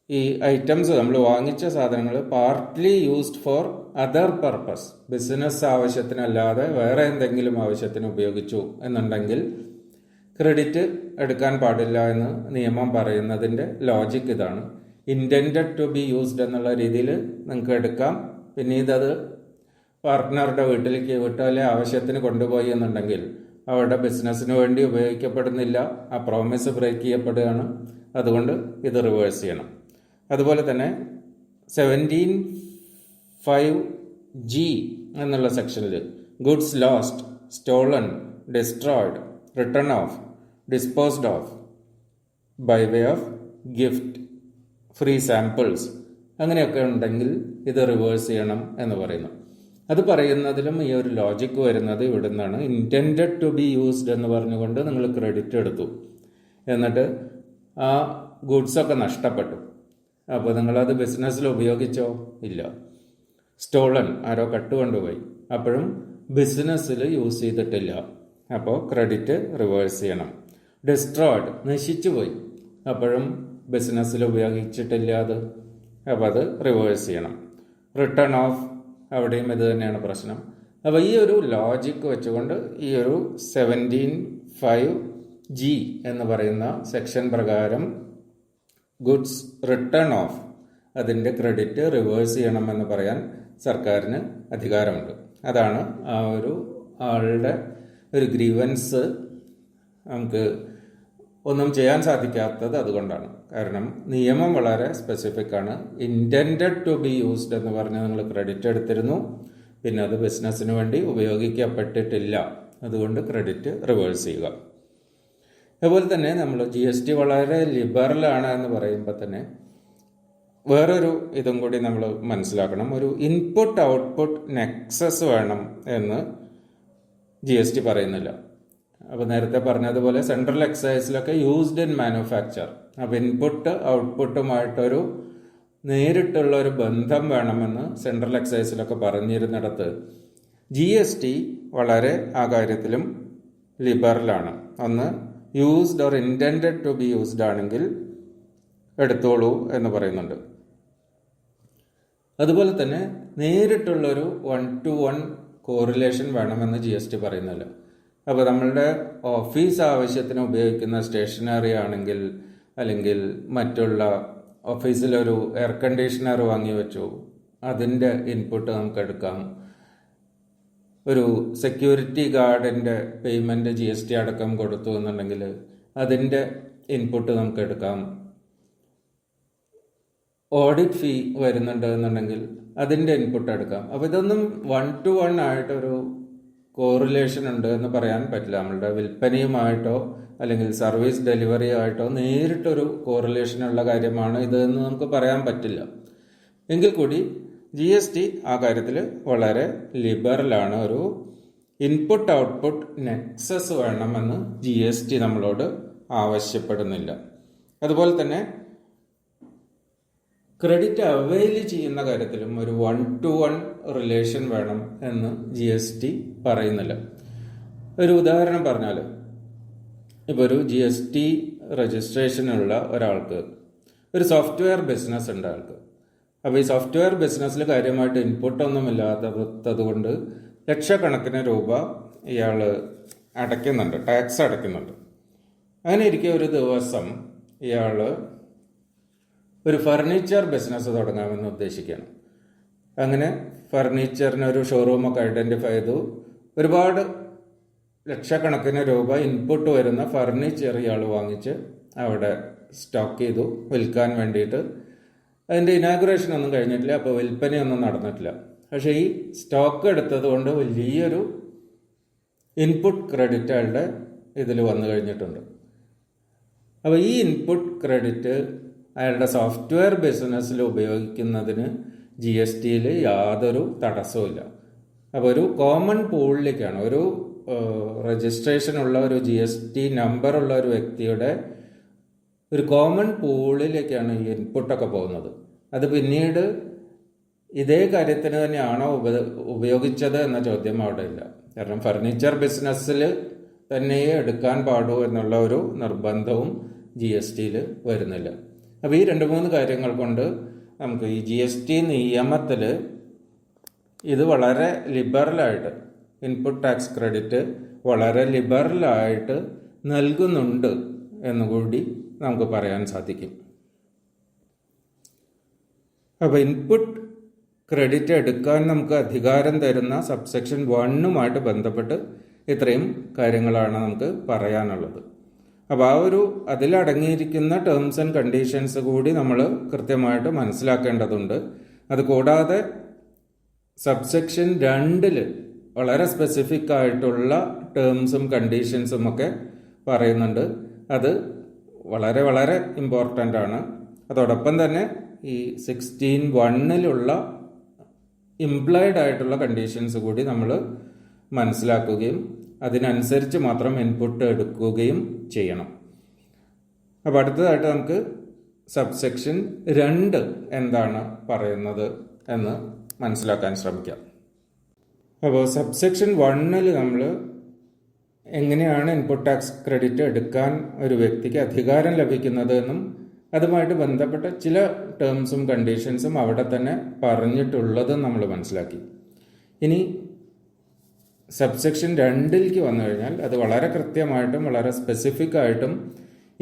ഈ ഐറ്റംസ് നമ്മൾ വാങ്ങിച്ച സാധനങ്ങൾ partly used for other purpose, business ആവശ്യത്തിനല്ലാതെ വേറെ എന്തെങ്കിലും ആവശ്യത്തിന് ഉപയോഗിച്ചു എന്നുണ്ടെങ്കിൽ ക്രെഡിറ്റ് എടുക്കാൻ പാടില്ല എന്ന് നിയമം പറയുന്നതിൻ്റെ ലോജിക്ക് ഇതാണ്. ഇൻറ്റൻഡഡ് ടു ബി യൂസ്ഡ് എന്നുള്ള രീതിയിൽ നിങ്ങൾക്ക് എടുക്കാം. പിന്നീട് അത് പാർട്ട്ണറുടെ വീട്ടിലേക്ക് വിട്ടാലെ ആവശ്യത്തിന് കൊണ്ടുപോയി എന്നുണ്ടെങ്കിൽ അവരുടെ ബിസിനസ്സിന് വേണ്ടി ഉപയോഗിക്കപ്പെടുന്നില്ല, ആ പ്രോമിസ് ബ്രേക്ക് ചെയ്യപ്പെടുകയാണ്. അതുകൊണ്ട് ഇത് റിവേഴ്സ് ചെയ്യണം. അതുപോലെ തന്നെ 17(5)(g) എന്നുള്ള സെക്ഷനിൽ goods lost, stolen, destroyed, written off, disposed of by way of gift, free samples അങ്ങനെയൊക്കെ ഉണ്ടെങ്കിൽ ഇത് റിവേഴ്സ് ചെയ്യണം എന്ന് പറയുന്നു. അത് പറയുന്നതിലും ഈ ഒരു ലോജിക്ക് വരുന്നത് ഇവിടെ നിന്നാണ്. ഇൻറ്റൻഡഡ് ടു ബി യൂസ്ഡ് എന്ന് പറഞ്ഞുകൊണ്ട് നിങ്ങൾ ക്രെഡിറ്റ് എടുത്തു, എന്നിട്ട് ആ ഗുഡ്സൊക്കെ നഷ്ടപ്പെട്ടു. അപ്പോൾ നിങ്ങളത് ബിസിനസ്സിൽ ഉപയോഗിച്ചോ? ഇല്ല. സ്റ്റോളൺ, ആരോ കട്ടുകൊണ്ടുപോയി, അപ്പോഴും ബിസിനസ്സിൽ യൂസ് ചെയ്തിട്ടില്ല. അപ്പോൾ ക്രെഡിറ്റ് റിവേഴ്സ് ചെയ്യണം. ഡിസ്ട്രോയ്ഡ്, നശിച്ചു പോയി, അപ്പോഴും ബിസിനസ്സിൽ ഉപയോഗിച്ചിട്ടില്ല അത്, അപ്പോൾ അത് റിവേഴ്സ് ചെയ്യണം. റിട്ടേൺ ഓഫ്, അവിടെയും ഇത് തന്നെയാണ് പ്രശ്നം. അപ്പോൾ ഈ ഒരു ലോജിക്ക് വെച്ചുകൊണ്ട് ഈ ഒരു 17(5)(g) എന്ന് പറയുന്ന സെക്ഷൻ പ്രകാരം ഗുഡ്സ് റിട്ടേൺ ഓഫ്, അതിൻ്റെ ക്രെഡിറ്റ് റിവേഴ്സ് ചെയ്യണമെന്ന് പറയാൻ സർക്കാരിന് അധികാരമുണ്ട്. അതാണ് ആ ഒരു ആളുടെ ഒരു ഗ്രീവൻസ് നമുക്ക് ഒന്നും ചെയ്യാൻ സാധിക്കാത്തത് അതുകൊണ്ടാണ്. കാരണം നിയമം വളരെ സ്പെസിഫിക് ആണ്. ഇൻറ്റൻഡഡ് ടു ബി യൂസ്ഡ് എന്ന് പറഞ്ഞ് നിങ്ങൾ ക്രെഡിറ്റ് എടുത്തിരുന്നു, പിന്നെ അത് ബിസിനസ്സിന് വേണ്ടി ഉപയോഗിക്കപ്പെട്ടിട്ടില്ല, അതുകൊണ്ട് ക്രെഡിറ്റ് റിവേഴ്സ് ചെയ്യുക. അതുപോലെ തന്നെ നമ്മൾ GST വളരെ ലിബറലാണ് എന്ന് പറയുമ്പോൾ തന്നെ വേറൊരു ഇതും കൂടി നമ്മൾ മനസ്സിലാക്കണം. ഒരു ഇൻപുട്ട് ഔട്ട്പുട്ട് നെക്സസ് വേണം എന്ന് GST പറയുന്നില്ല. അപ്പോൾ നേരത്തെ പറഞ്ഞതുപോലെ സെൻട്രൽ എക്സൈസിലൊക്കെ യൂസ്ഡ് ഇൻ മാനുഫാക്ചർ, അപ്പോൾ ഇൻപുട്ട് ഔട്ട്പുട്ടുമായിട്ടൊരു നേരിട്ടുള്ള ഒരു ബന്ധം വേണമെന്ന് സെൻട്രൽ എക്സൈസിലൊക്കെ പറഞ്ഞിരുന്നിടത്ത് GST വളരെ ആ കാര്യത്തിലും ലിബറലാണ്. ഒന്ന്, used or intended to be used ആണെങ്കിൽ എടുത്തോളൂ എന്ന് പറയുന്നുണ്ട്. അതുപോലെ തന്നെ നേരിട്ടുള്ളൊരു 1-to-1 കോറിലേഷൻ വേണമെന്ന് GST പറയുന്നില്ല. അപ്പോൾ നമ്മളുടെ ഓഫീസ് ആവശ്യത്തിന് ഉപയോഗിക്കുന്ന സ്റ്റേഷനറി ആണെങ്കിൽ, അല്ലെങ്കിൽ മറ്റുള്ള ഓഫീസിലൊരു എയർ കണ്ടീഷണർ വാങ്ങി വെച്ചു, അതിൻ്റെ ഇൻപുട്ട് നമുക്ക് എടുക്കാം. ഒരു സെക്യൂരിറ്റി ഗാർഡിൻ്റെ പേയ്മെൻറ്റ് GST അടക്കം കൊടുത്തു എന്നുണ്ടെങ്കിൽ അതിൻ്റെ ഇൻപുട്ട് നമുക്ക് എടുക്കാം. ഓഡിറ്റ് ഫീ വരുന്നുണ്ട് എന്നുണ്ടെങ്കിൽ അതിൻ്റെ ഇൻപുട്ട് എടുക്കാം. അപ്പോൾ ഇതൊന്നും 1-to-1 ആയിട്ടൊരു കോറിലേഷൻ ഉണ്ട് എന്ന് പറയാൻ പറ്റില്ല. നമ്മളുടെ വിൽപ്പനയുമായിട്ടോ അല്ലെങ്കിൽ സർവീസ് ഡെലിവറി ആയിട്ടോ നേരിട്ടൊരു കോറിലേഷനുള്ള കാര്യമാണ് ഇത് എന്ന് നമുക്ക് പറയാൻ പറ്റില്ല. എങ്കിൽ കൂടി GST ആ കാര്യത്തിൽ വളരെ ലിബറലാണ്. ഒരു ഇൻപുട്ട് ഔട്ട്പുട്ട് നെക്സസ് വേണമെന്ന് GST നമ്മളോട് ആവശ്യപ്പെടുന്നില്ല. അതുപോലെ തന്നെ ക്രെഡിറ്റ് അവൈൽ ചെയ്യുന്ന കാര്യത്തിലും ഒരു 1-to-1 റിലേഷൻ വേണം എന്ന് GST പറയുന്നില്ല. ഒരു ഉദാഹരണം പറഞ്ഞാൽ, ഇപ്പോൾ ഒരു GST രജിസ്ട്രേഷനുള്ള ഒരാൾക്ക് ഒരു സോഫ്റ്റ്വെയർ ബിസിനസ് ഉണ്ട് ആൾക്ക്. അപ്പോൾ ഈ സോഫ്റ്റ്വെയർ ബിസിനസ്സിൽ കാര്യമായിട്ട് ഇൻപുട്ടൊന്നും ഇല്ലാത്തത് കൊണ്ട് ലക്ഷക്കണക്കിന് രൂപ ഇയാൾ അടയ്ക്കുന്നുണ്ട്, ടാക്സ് അടയ്ക്കുന്നുണ്ട്. അങ്ങനെ ഇരിക്കെ ഒരു ദിവസം ഇയാൾ ഒരു ഫർണിച്ചർ ബിസിനസ് തുടങ്ങാമെന്ന് ഉദ്ദേശിക്കുകയാണ്. അങ്ങനെ ഫർണിച്ചറിനൊരു ഷോറൂമൊക്കെ ഐഡൻറ്റിഫൈ ചെയ്തു. ഒരുപാട് ലക്ഷക്കണക്കിന് രൂപ ഇൻപുട്ട് വരുന്ന ഫർണിച്ചർ ഇയാൾ വാങ്ങിച്ച് അവിടെ സ്റ്റോക്ക് ചെയ്തു വിൽക്കാൻ വേണ്ടിയിട്ട്. അതിൻ്റെ ഇനാഗുറേഷൻ ഒന്നും കഴിഞ്ഞിട്ടില്ല, അപ്പോൾ വിൽപ്പനയൊന്നും നടന്നിട്ടില്ല. പക്ഷേ ഈ സ്റ്റോക്ക് എടുത്തത് കൊണ്ട് വലിയൊരു ഇൻപുട്ട് ക്രെഡിറ്റ് അയാളുടെ ഇതിൽ വന്നു കഴിഞ്ഞിട്ടുണ്ട്. അപ്പോൾ ഈ ഇൻപുട്ട് ക്രെഡിറ്റ് അയാളുടെ സോഫ്റ്റ്വെയർ ബിസിനസ്സിൽ ഉപയോഗിക്കുന്നതിന് GSTയിൽ യാതൊരു തടസ്സവുമില്ല. അപ്പോൾ ഒരു കോമൺ പൂളിലേക്കാണ്, ഒരു രജിസ്ട്രേഷനുള്ള ഒരു GST നമ്പറുള്ള ഒരു വ്യക്തിയുടെ ഒരു കോമൺ പൂളിലേക്കാണ് ഈ ഇൻപുട്ടൊക്കെ പോകുന്നത്. അത് പിന്നീട് ഇതേ കാര്യത്തിന് തന്നെയാണോ ഉപയോഗിച്ചത് എന്ന ചോദ്യം അവിടെ ഇല്ല. കാരണം ഫർണിച്ചർ ബിസിനസ്സിൽ തന്നെയേ എടുക്കാൻ പാടൂ എന്നുള്ള ഒരു നിർബന്ധവും GSTയിൽ വരുന്നില്ല. അപ്പോൾ ഈ 2-3 കാര്യങ്ങൾ കൊണ്ട് നമുക്ക് ഈ GST നിയമത്തിൽ ഇത് വളരെ ലിബറലായിട്ട്, ഇൻപുട്ട് ടാക്സ് ക്രെഡിറ്റ് വളരെ ലിബറലായിട്ട് നൽകുന്നുണ്ട് എന്നുകൂടി നമുക്ക് പറയാൻ സാധിക്കും. അപ്പോൾ ഇൻപുട്ട് ക്രെഡിറ്റ് എടുക്കാൻ നമുക്ക് അധികാരം തരുന്ന സബ്സെക്ഷൻ 1 ബന്ധപ്പെട്ട് ഇത്രയും കാര്യങ്ങളാണ് നമുക്ക് പറയാനുള്ളത്. അപ്പോൾ അതിലടങ്ങിയിരിക്കുന്ന ടേംസ് ആൻഡ് കണ്ടീഷൻസ് കൂടി നമ്മൾ കൃത്യമായിട്ട് മനസ്സിലാക്കേണ്ടതുണ്ട്. അതുകൂടാതെ സബ്സെക്ഷൻ 2 വളരെ സ്പെസിഫിക് ആയിട്ടുള്ള ടേംസും കണ്ടീഷൻസും ഒക്കെ പറയുന്നുണ്ട്. അത് വളരെ വളരെ ഇമ്പോർട്ടൻ്റ് ആണ്. അതോടൊപ്പം തന്നെ ഈ 16(1) ഇംപ്ലൈഡ് ആയിട്ടുള്ള കണ്ടീഷൻസ് കൂടി നമ്മൾ മനസ്സിലാക്കുകയും അതിനനുസരിച്ച് മാത്രം ഇൻപുട്ട് എടുക്കുകയും ചെയ്യണം. അപ്പോൾ അടുത്തതായിട്ട് നമുക്ക് സബ്സെക്ഷൻ 2 എന്താണ് പറയുന്നത് എന്ന് മനസ്സിലാക്കാൻ ശ്രമിക്കാം. അപ്പോൾ സബ്സെക്ഷൻ 1 നമ്മൾ എങ്ങനെയാണ് ഇൻപുട്ട് ടാക്സ് ക്രെഡിറ്റ് എടുക്കാൻ ഒരു വ്യക്തിക്ക് അധികാരം ലഭിക്കുന്നത് എന്നും അതുമായിട്ട് ബന്ധപ്പെട്ട ചില ടേംസും കണ്ടീഷൻസും അവിടെ തന്നെ പറഞ്ഞിട്ടുള്ളതും നമ്മൾ മനസ്സിലാക്കി. ഇനി സബ്സെക്ഷൻ 2 വന്നു കഴിഞ്ഞാൽ അത് വളരെ കൃത്യമായിട്ടും വളരെ സ്പെസിഫിക് ആയിട്ടും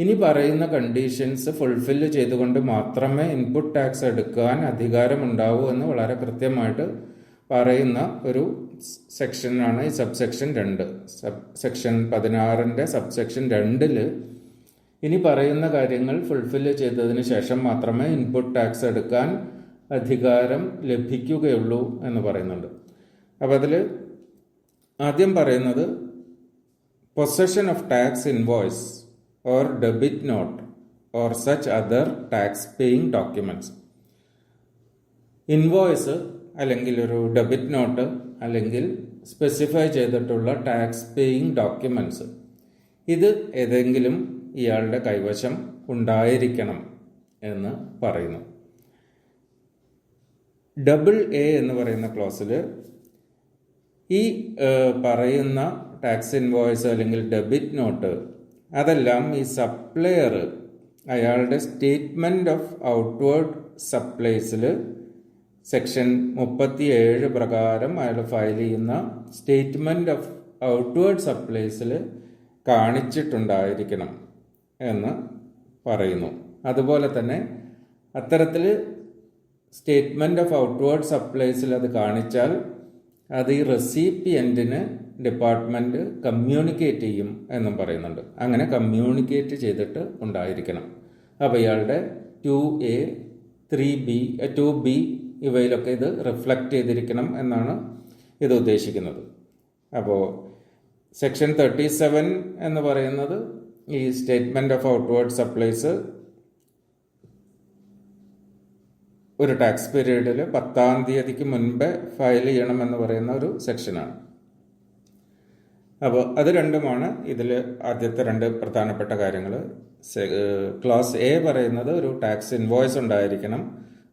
ഇനി പറയുന്ന കണ്ടീഷൻസ് ഫുൾഫില്ല് ചെയ്തുകൊണ്ട് മാത്രമേ ഇൻപുട്ട് ടാക്സ് എടുക്കാൻ അധികാരമുണ്ടാവൂ എന്ന് വളരെ കൃത്യമായിട്ട് പറയുന്ന ഒരു സെക്ഷനാണ് ഈ സബ്സെക്ഷൻ 2. സെക്ഷൻ 16 സബ്സെക്ഷൻ 2 ഇനി പറയുന്ന കാര്യങ്ങൾ ഫുൾഫില്ല് ചെയ്തതിന് ശേഷം മാത്രമേ ഇൻപുട്ട് ടാക്സ് എടുക്കാൻ അധികാരം ലഭിക്കുകയുള്ളൂ എന്ന് പറയുന്നുണ്ട്. അപ്പോൾ അതിൽ ആദ്യം പറയുന്നത് possession of tax invoice or debit not or such other tax paying documents. Invoice അല്ലെങ്കിൽ ഒരു ഡെബിറ്റ് നോട്ട് അല്ലെങ്കിൽ സ്പെസിഫൈ ചെയ്തിട്ടുള്ള ടാക്സ് പേയിങ് ഡോക്യുമെന്റ്സ്, ഇത് ഏതെങ്കിലും ഇയാളുടെ കൈവശം ഉണ്ടായിരിക്കണം എന്ന് പറയുന്നു. AA എന്ന് പറയുന്ന ക്ലോസിൽ ഈ പറയുന്ന ടാക്സ് ഇൻവോയ്സ് അല്ലെങ്കിൽ ഡെബിറ്റ് നോട്ട് അതെല്ലാം ഈ സപ്ലയർ അയാളുടെ സ്റ്റേറ്റ്മെൻറ്റ് ഓഫ് ഔട്ട്വേർഡ് സപ്ലൈസിൽ സെക്ഷൻ 37 പ്രകാരം അയാൾ ഫയൽ ചെയ്യുന്ന സ്റ്റേറ്റ്മെൻറ്റ് ഓഫ് ഔട്ട്വേർഡ് സപ്ലൈസിൽ കാണിച്ചിട്ടുണ്ടായിരിക്കണം എന്ന് പറയുന്നു. അതുപോലെ തന്നെ അത്തരത്തിൽ സ്റ്റേറ്റ്മെൻറ്റ് ഓഫ് ഔട്ട്വേർഡ് സപ്ലൈസിൽ അത് കാണിച്ചാൽ അത് ഈ റെസിപ്പിയൻറ്റിന് ഡിപ്പാർട്ട്മെൻറ്റ് കമ്മ്യൂണിക്കേറ്റ് ചെയ്യും എന്നും പറയുന്നുണ്ട്. അങ്ങനെ കമ്മ്യൂണിക്കേറ്റ് ചെയ്തിട്ട് ഉണ്ടായിരിക്കണം. അപ്പോൾ ഇയാളുടെ 2A, 3B, 2B ഇവയിലൊക്കെ ഇത് റിഫ്ലക്റ്റ് ചെയ്തിരിക്കണം എന്നാണ് ഇത് ഉദ്ദേശിക്കുന്നത്. അപ്പോൾ സെക്ഷൻ 37 എന്ന് പറയുന്നത് ഈ സ്റ്റേറ്റ്മെൻറ്റ് ഓഫ് ഔട്ട്വേർഡ് സപ്ലൈസ് ഒരു ടാക്സ് പീരീഡിൽ 10-ാം തീയതിക്ക് മുൻപേ ഫയൽ ചെയ്യണമെന്ന് പറയുന്ന ഒരു സെക്ഷനാണ്. അപ്പോൾ അത് രണ്ടുമാണ് ഇതിൽ ആദ്യത്തെ 2 പ്രധാനപ്പെട്ട കാര്യങ്ങൾ. ക്ലോസ് A പറയുന്നത് ഒരു ടാക്സ് ഇൻവോയ്സ് ഉണ്ടായിരിക്കണം.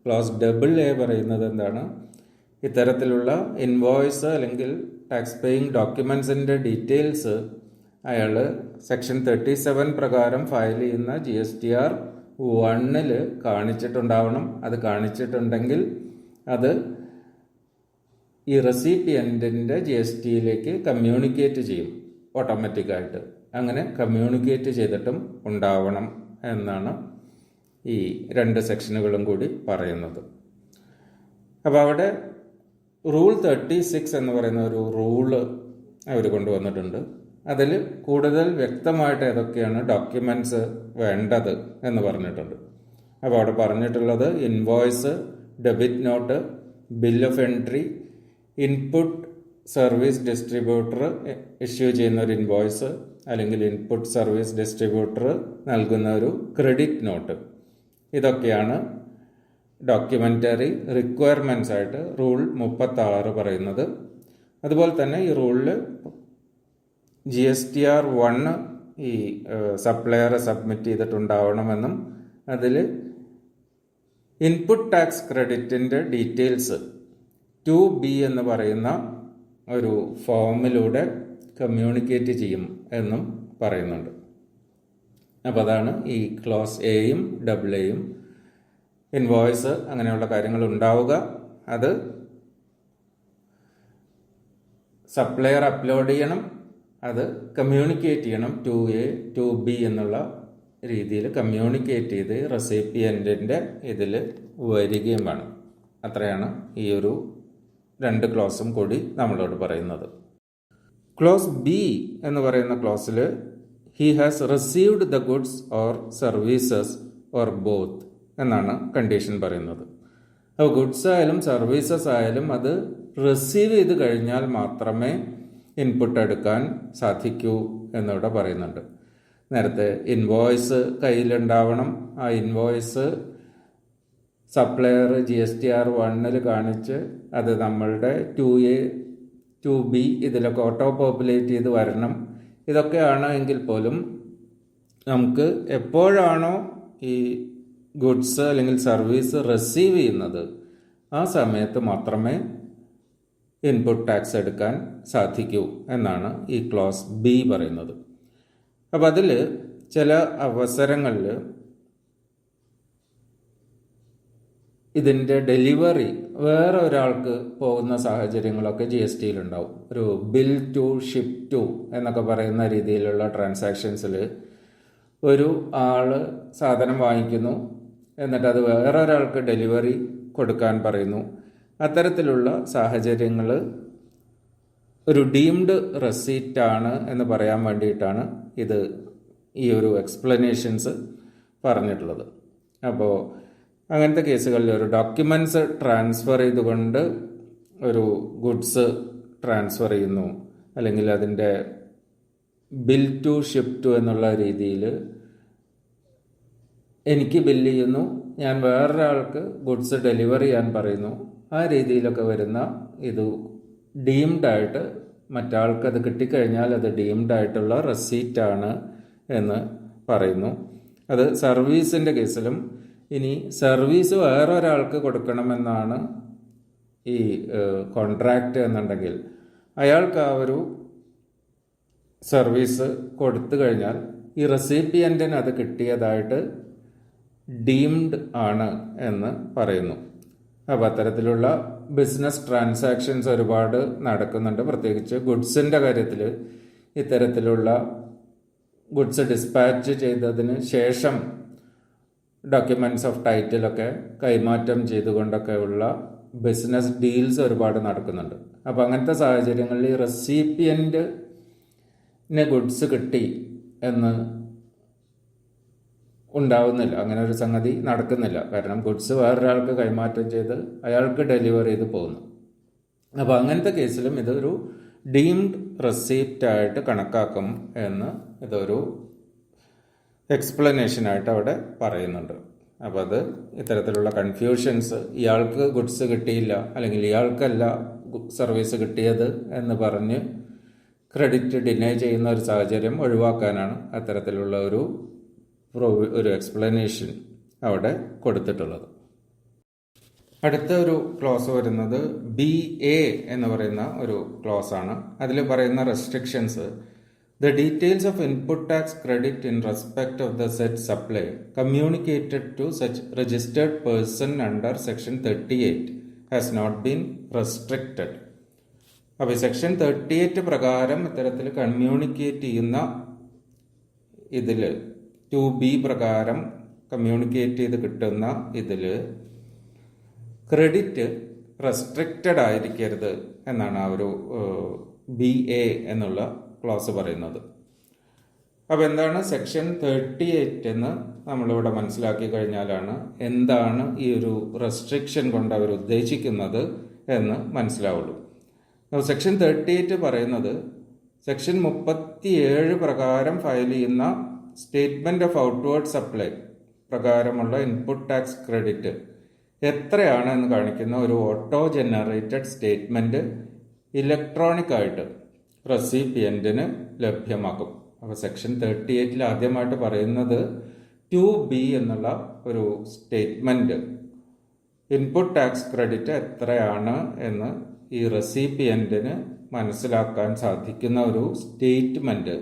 ക്ലോസ് AA പറയുന്നത് എന്താണ്, ഇത്തരത്തിലുള്ള ഇൻവോയ്സ് അല്ലെങ്കിൽ ടാക്സ് പേയിങ് ഡോക്യുമെൻസിൻ്റെ ഡീറ്റെയിൽസ് അയാൾ സെക്ഷൻ 37 പ്രകാരം ഫയൽ ചെയ്യുന്ന GSTR 1 കാണിച്ചിട്ടുണ്ടാവണം. അത് കാണിച്ചിട്ടുണ്ടെങ്കിൽ അത് ഈ റെസിപ്പിയൻറ്റിൻ്റെ GSTയിലേക്ക് കമ്മ്യൂണിക്കേറ്റ് ചെയ്യും ഓട്ടോമാറ്റിക്കായിട്ട്. അങ്ങനെ കമ്മ്യൂണിക്കേറ്റ് ചെയ്തിട്ടും ഉണ്ടാവണം എന്നാണ് ഈ 2 സെക്ഷനുകളും കൂടി പറയുന്നത്. അപ്പോൾ അവിടെ റൂൾ 36 എന്ന് പറയുന്ന ഒരു റൂള് അവർ കൊണ്ടുവന്നിട്ടുണ്ട്. അതിൽ കൂടുതൽ വ്യക്തമായിട്ട് ഏതൊക്കെയാണ് ഡോക്യുമെൻറ്റ്സ് വേണ്ടത് എന്ന് പറഞ്ഞിട്ടുണ്ട്. അപ്പോൾ അവിടെ പറഞ്ഞിട്ടുള്ളത് invoice, debit not, bill of entry, input service distributor issue ചെയ്യുന്ന ഒരു ഇൻവോയ്സ്, അല്ലെങ്കിൽ ഇൻപുട്ട് സർവീസ് ഡിസ്ട്രിബ്യൂട്ടർ നൽകുന്ന ഒരു ക്രെഡിറ്റ് നോട്ട്. ഇതൊക്കെയാണ് ഡോക്യുമെൻ്ററി റിക്വയർമെൻറ്റ്സ് ആയിട്ട് റൂൾ 36 പറയുന്നത്. അതുപോലെ തന്നെ ഈ റൂളിൽ GSTR 1 ഈ സപ്ലയറെ സബ്മിറ്റ് ചെയ്തിട്ടുണ്ടാവണമെന്നും അതിൽ ഇൻപുട്ട് ടാക്സ് ക്രെഡിറ്റിൻ്റെ ഡീറ്റെയിൽസ് 2B എന്ന് പറയുന്ന ഒരു ഫോമിലൂടെ കമ്മ്യൂണിക്കേറ്റ് ചെയ്യും എന്നും പറയുന്നുണ്ട്. അപ്പോൾ അതാണ് ഈ ക്ലോസ് എയും AA ഇൻവോയ്സ് അങ്ങനെയുള്ള കാര്യങ്ങൾ ഉണ്ടാവുക. അത് സപ്ലയർ അപ്ലോഡ് ചെയ്യണം, അത് കമ്മ്യൂണിക്കേറ്റ് ചെയ്യണം 2A 2B എന്നുള്ള രീതിയിൽ കമ്മ്യൂണിക്കേറ്റ് ചെയ്ത് റെസിപ്പിയൻറ്റിൻ്റെ ഇതിൽ വരികയും വേണം. അത്രയാണ് ഈ ഒരു 2 ക്ലോസും കൂടി നമ്മളോട് പറയുന്നത്. ക്ലോസ് B എന്ന് പറയുന്ന ക്ലോസിൽ he has received the goods or services or both എന്നാണ് കണ്ടീഷൻ പറയുന്നത്. അപ്പോൾ ഗുഡ്സ് ആയാലും സർവീസസ് ആയാലും അത് റിസീവ് ചെയ്ത് കഴിഞ്ഞാൽ മാത്രമേ ഇൻപുട്ട് എടുക്കാൻ സാധിക്കൂ എന്നിവിടെ പറയുന്നുണ്ട്. നേരത്തെ ഇൻവോയ്സ് കയ്യിലുണ്ടാവണം. ആ ഇൻവോയ്സ് സപ്ലയർ GSTR 1 കാണിച്ച് അത് നമ്മളുടെ 2A 2B ഇതിലൊക്കെ ഓട്ടോ പോപ്പുലേറ്റ് ചെയ്ത് വരണം. ഇതൊക്കെയാണ് എങ്കിൽ പോലും നമുക്ക് എപ്പോഴാണോ ഈ ഗുഡ്സ് അല്ലെങ്കിൽ സർവീസ് റിസീവ് ചെയ്യുന്നത് ആ സമയത്ത് മാത്രമേ ഇൻപുട്ട് ടാക്സ് എടുക്കാൻ സാധിക്കൂ എന്നാണ് ഈ ക്ലോസ് B പറയുന്നത്. അപ്പം അതിൽ ചില അവസരങ്ങളിൽ ഇതിൻ്റെ ഡെലിവറി വേറെ ഒരാൾക്ക് പോകുന്ന സാഹചര്യങ്ങളൊക്കെ GSTയിൽ ഉണ്ടാവും. ഒരു ബിൽ ടു ഷിപ്പ് ടു എന്നൊക്കെ പറയുന്ന രീതിയിലുള്ള ട്രാൻസാക്ഷൻസിൽ ഒരു ആൾ സാധനം വാങ്ങിക്കുന്നു, എന്നിട്ട് അത് വേറെ ഒരാൾക്ക് ഡെലിവറി കൊടുക്കാൻ പറയുന്നു. അത്തരത്തിലുള്ള സാഹചര്യങ്ങൾ ഒരു ഡീംഡ് റെസീറ്റാണ് എന്ന് പറയാൻ വേണ്ടിയിട്ടാണ് ഇത് ഈ ഒരു എക്സ്പ്ലനേഷൻസ് പറഞ്ഞിട്ടുള്ളത്. അപ്പോൾ അങ്ങനത്തെ കേസുകളിൽ ഒരു ഡോക്യുമെൻറ്റ്സ് ട്രാൻസ്ഫർ ചെയ്തുകൊണ്ട് ഒരു ഗുഡ്സ് ട്രാൻസ്ഫർ ചെയ്യുന്നു, അല്ലെങ്കിൽ അതിൻ്റെ ബിൽ ടു ഷിപ്പ് ടു എന്നുള്ള രീതിയിൽ എനിക്ക് ബില്ല് ചെയ്യുന്നു, ഞാൻ വേറൊരാൾക്ക് ഗുഡ്സ് ഡെലിവറി ചെയ്യാൻ പറയുന്നു. ആ രീതിയിലൊക്കെ വരുന്ന ഇത് ഡീംഡായിട്ട് മറ്റാൾക്ക് അത് കിട്ടിക്കഴിഞ്ഞാൽ അത് ഡീംഡായിട്ടുള്ള റെസീറ്റാണ് എന്ന് പറയുന്നു. അത് സർവീസിൻ്റെ കേസിലും ഇനി സർവീസ് വേറെ ഒരാൾക്ക് കൊടുക്കണമെന്നാണ് ഈ കോൺട്രാക്റ്റ് എന്നുണ്ടെങ്കിൽ അയാൾക്ക് ആ ഒരു സർവീസ് കൊടുത്തു കഴിഞ്ഞാൽ ഈ റെസിപ്പിയൻറ്റിന് അത് കിട്ടിയതായിട്ട് ഡീംഡ് ആണ് എന്ന് പറയുന്നു. അപ്പോൾ അത്തരത്തിലുള്ള ബിസിനസ് ട്രാൻസാക്ഷൻസ് ഒരുപാട് നടക്കുന്നുണ്ട്. പ്രത്യേകിച്ച് ഗുഡ്സിൻ്റെ കാര്യത്തിൽ ഇത്തരത്തിലുള്ള ഗുഡ്സ് ഡിസ്പാച്ച് ചെയ്തതിന് ശേഷം ഡോക്യുമെൻറ്റ്സ് ഓഫ് ടൈറ്റിലൊക്കെ കൈമാറ്റം ചെയ്തുകൊണ്ടൊക്കെ ഉള്ള ബിസിനസ് ഡീൽസ് ഒരുപാട് നടക്കുന്നുണ്ട്. അപ്പോൾ അങ്ങനത്തെ സാഹചര്യങ്ങളിൽ ഈ റെസിപ്പിയൻറ്റിന് ഗുഡ്സ് കിട്ടി എന്ന് ഉണ്ടാവുന്നില്ല, അങ്ങനെ ഒരു സംഗതി നടക്കുന്നില്ല. കാരണം ഗുഡ്സ് വേറൊരാൾക്ക് കൈമാറ്റം ചെയ്ത് അയാൾക്ക് ഡെലിവർ ചെയ്ത് പോകുന്നു. അപ്പോൾ അങ്ങനത്തെ കേസിലും ഇതൊരു ഡീംഡ് റെസിപ്റ്റായിട്ട് കണക്കാക്കും എന്ന് ഇതൊരു എക്സ്പ്ലനേഷനായിട്ട് അവിടെ പറയുന്നുണ്ട്. അപ്പോൾ അത് ഇത്തരത്തിലുള്ള കൺഫ്യൂഷൻസ്, ഇയാൾക്ക് ഗുഡ്സ് കിട്ടിയില്ല അല്ലെങ്കിൽ ഇയാൾക്കല്ല സർവീസ് കിട്ടിയത് എന്ന് പറഞ്ഞ് ക്രെഡിറ്റ് ഡിനൈ ചെയ്യുന്ന ഒരു സാഹചര്യം ഒഴിവാക്കാനാണ് അത്തരത്തിലുള്ള ഒരു എക്സ്പ്ലനേഷൻ അവിടെ കൊടുത്തിട്ടുള്ളത്. അടുത്ത ഒരു ക്ലോസ് വരുന്നത് BA എന്ന് പറയുന്ന ഒരു ക്ലോസ് ആണ്. അതിൽ പറയുന്ന restrictions: The details of input tax credit in respect of the said supply communicated to such registered person under section 38 has not been restricted. അപ്പോൾ സെക്ഷൻ 38 പ്രകാരം ഇത്തരത്തിൽ കമ്മ്യൂണിക്കേറ്റ് ചെയ്യുന്ന ഇതിൽ 2B പ്രകാരം കമ്മ്യൂണിക്കേറ്റ് ചെയ്ത് കിട്ടുന്ന ഇതിൽ ക്രെഡിറ്റ് റെസ്ട്രിക്റ്റഡ് ആയിരിക്കരുത് എന്നാണ് ആ ഒരു BA എന്നുള്ള ക്ലോസ് പറയുന്നത്. അപ്പോൾ എന്താണ് സെക്ഷൻ 38 എന്ന് നമ്മളിവിടെ മനസ്സിലാക്കി കഴിഞ്ഞാലാണ് എന്താണ് ഈ ഒരു റെസ്ട്രിക്ഷൻ കൊണ്ട് അവർ ഉദ്ദേശിക്കുന്നത് എന്ന് മനസ്സിലാവുള്ളൂ. സെക്ഷൻ 38 പറയുന്നത് സെക്ഷൻ 37 പ്രകാരം ഫയൽ ചെയ്യുന്ന സ്റ്റേറ്റ്മെന്റ് ഓഫ് ഔട്ട്വേർഡ് സപ്ലൈ പ്രകാരമുള്ള ഇൻപുട്ട് ടാക്സ് ക്രെഡിറ്റ് എത്രയാണ് എന്ന് കാണിക്കുന്ന ഒരു ഓട്ടോ ജനറേറ്റഡ് സ്റ്റേറ്റ്മെന്റ് ഇലക്ട്രോണിക് ആയിട്ട് റെസിപ്പിയന്റിന് ലഭ്യമാക്കും. അപ്പോൾ സെക്ഷൻ 38 ആദ്യമായിട്ട് പറയുന്നത് 2B എന്നുള്ള ഒരു സ്റ്റേറ്റ്മെന്റ് ഇൻപുട്ട് ടാക്സ് ക്രെഡിറ്റ് എത്രയാണ് എന്ന് ഈ റെസിപ്പിയന്റിന് മനസ്സിലാക്കാൻ സാധിക്കുന്ന ഒരു സ്റ്റേറ്റ്മെന്റ്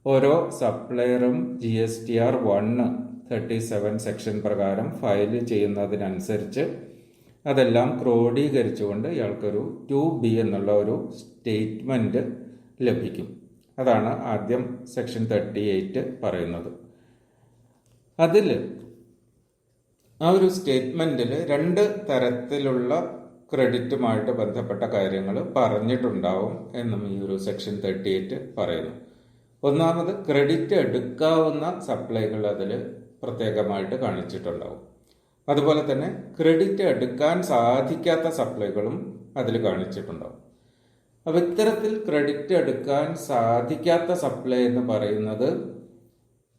ഓരോ സപ്ലയറും GSTR 137 സെക്ഷൻ പ്രകാരം ഫയൽ ചെയ്യുന്നതിനനുസരിച്ച് അതെല്ലാം ക്രോഡീകരിച്ചുകൊണ്ട് ഇയാൾക്കൊരു 2B എന്നുള്ള ഒരു സ്റ്റേറ്റ്മെന്റ് ലഭിക്കും. അതാണ് ആദ്യം സെക്ഷൻ 38 പറയുന്നത്. അതിൽ ആ ഒരു സ്റ്റേറ്റ്മെന്റിൽ 2 തരത്തിലുള്ള ക്രെഡിറ്റുമായിട്ട് ബന്ധപ്പെട്ട കാര്യങ്ങൾ പറഞ്ഞിട്ടുണ്ടാവും എന്നും ഈ ഒരു സെക്ഷൻ 38 പറയുന്നു. ഒന്നാമത് ക്രെഡിറ്റ് എടുക്കാവുന്ന സപ്ലൈകൾ അതിൽ പ്രത്യേകമായിട്ട് കാണിച്ചിട്ടുണ്ടാവും. അതുപോലെ തന്നെ ക്രെഡിറ്റ് എടുക്കാൻ സാധിക്കാത്ത സപ്ലൈകളും അതിൽ കാണിച്ചിട്ടുണ്ടാവും. അപ്പോൾ ഇത്തരത്തിൽ ക്രെഡിറ്റ് എടുക്കാൻ സാധിക്കാത്ത സപ്ലൈ എന്ന് പറയുന്നത്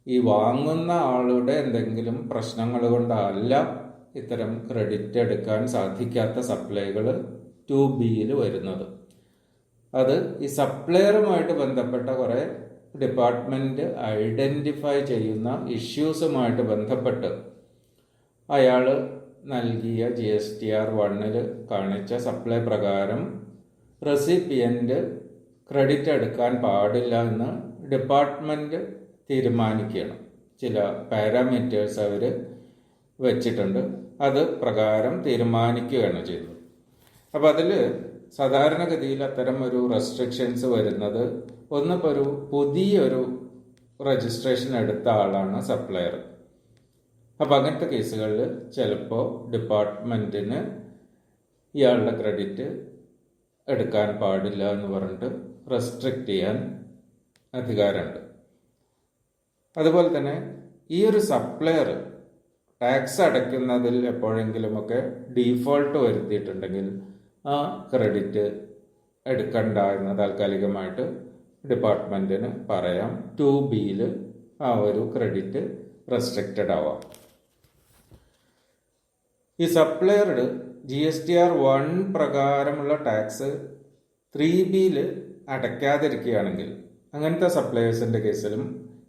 ഈ വാങ്ങുന്ന ആളുടെ എന്തെങ്കിലും പ്രശ്നങ്ങൾ കൊണ്ടല്ല ഇത്തരം ക്രെഡിറ്റ് എടുക്കാൻ സാധിക്കാത്ത സപ്ലൈകൾ 2Bയിൽ വരുന്നത്. അത് ഈ സപ്ലയറുമായിട്ട് ബന്ധപ്പെട്ട കുറേ ഡിപ്പാർട്ട്മെന്റ് ഐഡന്റിഫൈ ചെയ്യുന്ന ഇഷ്യൂസുമായിട്ട് ബന്ധപ്പെട്ട് അയാൾ നൽകിയ GSTR 1 കാണിച്ച സപ്ലൈ പ്രകാരം റെസിപ്പിയന്റ് ക്രെഡിറ്റ് എടുക്കാൻ പാടില്ല എന്ന് ഡിപ്പാർട്ട്മെന്റ് തീരുമാനിക്കണം. ചില പാരാമീറ്റേഴ്സ് അവർ വെച്ചിട്ടുണ്ട്, അത് പ്രകാരം തീരുമാനിക്കുകയാണ് ചെയ്യുന്നത്. അപ്പം അതിൽ സാധാരണഗതിയിൽ അത്തരം ഒരു റെസ്ട്രിക്ഷൻസ് വരുന്നത് ഒന്നിപ്പോൾ ഒരു പുതിയൊരു രജിസ്ട്രേഷൻ എടുത്ത ആളാണ് സപ്ലയർ. അപ്പം അങ്ങനത്തെ കേസുകളിൽ ചിലപ്പോൾ ഡിപ്പാർട്ട്മെന്റിന് ഇയാളുടെ ക്രെഡിറ്റ് എടുക്കാൻ പാടില്ല എന്ന് പറഞ്ഞിട്ട് റെസ്ട്രിക്റ്റ് ചെയ്യാൻ അധികാരമുണ്ട്. അതുപോലെ തന്നെ ഈ ഒരു സപ്ലയർ ടാക്സ് അടയ്ക്കുന്നതിൽ എപ്പോഴെങ്കിലുമൊക്കെ ഡീഫോൾട്ട് വരുത്തിയിട്ടുണ്ടെങ്കിൽ ആ ക്രെഡിറ്റ് എടുക്കണ്ട എന്ന് താൽക്കാലികമായിട്ട് ഡിപ്പാർട്ട്മെന്റിന് പറയാം. 2Bയിൽ ആ ഒരു ക്രെഡിറ്റ് റെസ്ട്രിക്റ്റഡ് ആവാം. ഈ സപ്ലയറുടെ GSTR 1 പ്രകാരമുള്ള ടാക്സ് 3Bയിൽ അടയ്ക്കാതിരിക്കുകയാണെങ്കിൽ അങ്ങനത്തെ സപ്ലയേഴ്സിന്റെ കേസിലും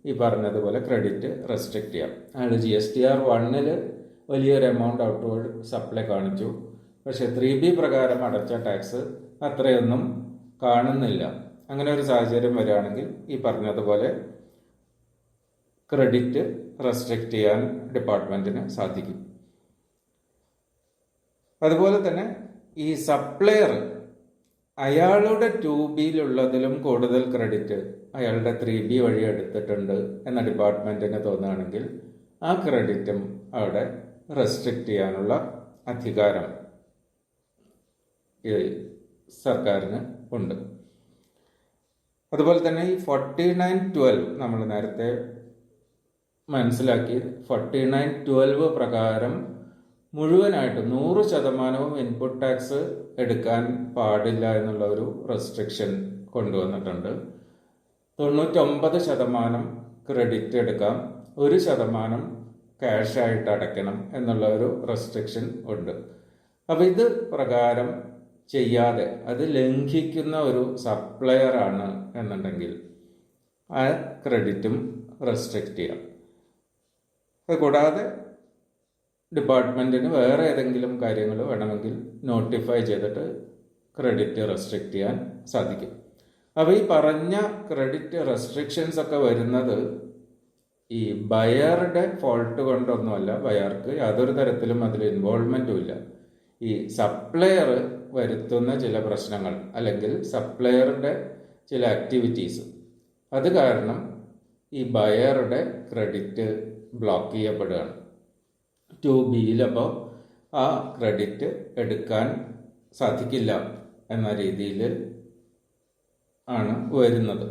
ഈ പറഞ്ഞതുപോലെ ക്രെഡിറ്റ് റെസ്ട്രിക്റ്റ് ചെയ്യാം. അയാൾ GSTR 1 വലിയൊരു എമൗണ്ട് ഔട്ട്വേർഡ് സപ്ലൈ കാണിച്ചു, പക്ഷെ 3B പ്രകാരം അടച്ച ടാക്സ് അത്രയൊന്നും കാണുന്നില്ല. അങ്ങനെ ഒരു സാഹചര്യം വരികയാണെങ്കിൽ ഈ പറഞ്ഞതുപോലെ ക്രെഡിറ്റ് റെസ്ട്രിക്റ്റ് ചെയ്യാൻ ഡിപ്പാർട്ട്മെന്റിന് സാധിക്കും. അതുപോലെ തന്നെ ഈ സപ്ലയർ അയാളുടെ 2Bയിലുള്ളതിലും കൂടുതൽ ക്രെഡിറ്റ് അയാളുടെ 3B വഴി എടുത്തിട്ടുണ്ട് എന്ന ഡിപ്പാർട്ട്മെന്റിന് തോന്നുകയാണെങ്കിൽ ആ ക്രെഡിറ്റും അവിടെ റെസ്ട്രിക്റ്റ് ചെയ്യാനുള്ള അധികാരം ഈ സർക്കാരിന് ഉണ്ട്. അതുപോലെ തന്നെ ഈ 4912 നമ്മൾ നേരത്തെ മനസ്സിലാക്കി 4912 പ്രകാരം മുഴുവനായിട്ട് 100% ഇൻപുട്ട് ടാക്സ് എടുക്കാൻ പാടില്ല എന്നുള്ള ഒരു റെസ്ട്രിക്ഷൻ കൊണ്ടുവന്നിട്ടുണ്ട്. 99% ക്രെഡിറ്റ് എടുക്കാം, 1% ക്യാഷ് ആയിട്ട് അടയ്ക്കണം എന്നുള്ള ഒരു റെസ്ട്രിക്ഷൻ ഉണ്ട്. അപ്പം ഇത് പ്രകാരം ചെയ്യാതെ അത് ലംഘിക്കുന്ന ഒരു സപ്ലയർ ആണ് എന്നുണ്ടെങ്കിൽ ആ ക്രെഡിറ്റും റെസ്ട്രിക്റ്റ് ചെയ്യാം. അത് കൂടാതെ ഡിപ്പാർട്ട്മെന്റിന് വേറെ ഏതെങ്കിലും കാര്യങ്ങൾ വേണമെങ്കിൽ നോട്ടിഫൈ ചെയ്തിട്ട് ക്രെഡിറ്റ് റെസ്ട്രിക്റ്റ് ചെയ്യാൻ സാധിക്കും. അപ്പോൾ ഈ പറഞ്ഞ ക്രെഡിറ്റ് റെസ്ട്രിക്ഷൻസ് ഒക്കെ വരുന്നത് ഈ ബയറുടെ ഫോൾട്ട് കൊണ്ടൊന്നുമല്ല, ബയർക്ക് യാതൊരു തരത്തിലും അതിൽ ഇൻവോൾവ്മെന്റും ഇല്ല. ഈ സപ്ലയർ വരുത്തുന്ന ചില പ്രശ്നങ്ങൾ അല്ലെങ്കിൽ സപ്ലയറുടെ ചില ആക്ടിവിറ്റീസ്, അത് കാരണം ഈ ബയറുടെ ക്രെഡിറ്റ് ബ്ലോക്ക് ചെയ്യപ്പെടുകയാണ്. 2Bയിൽ അപ്പോൾ ആ ക്രെഡിറ്റ് എടുക്കാൻ സാധിക്കില്ല എന്ന രീതിയിൽ ആണ് വരുന്നത്.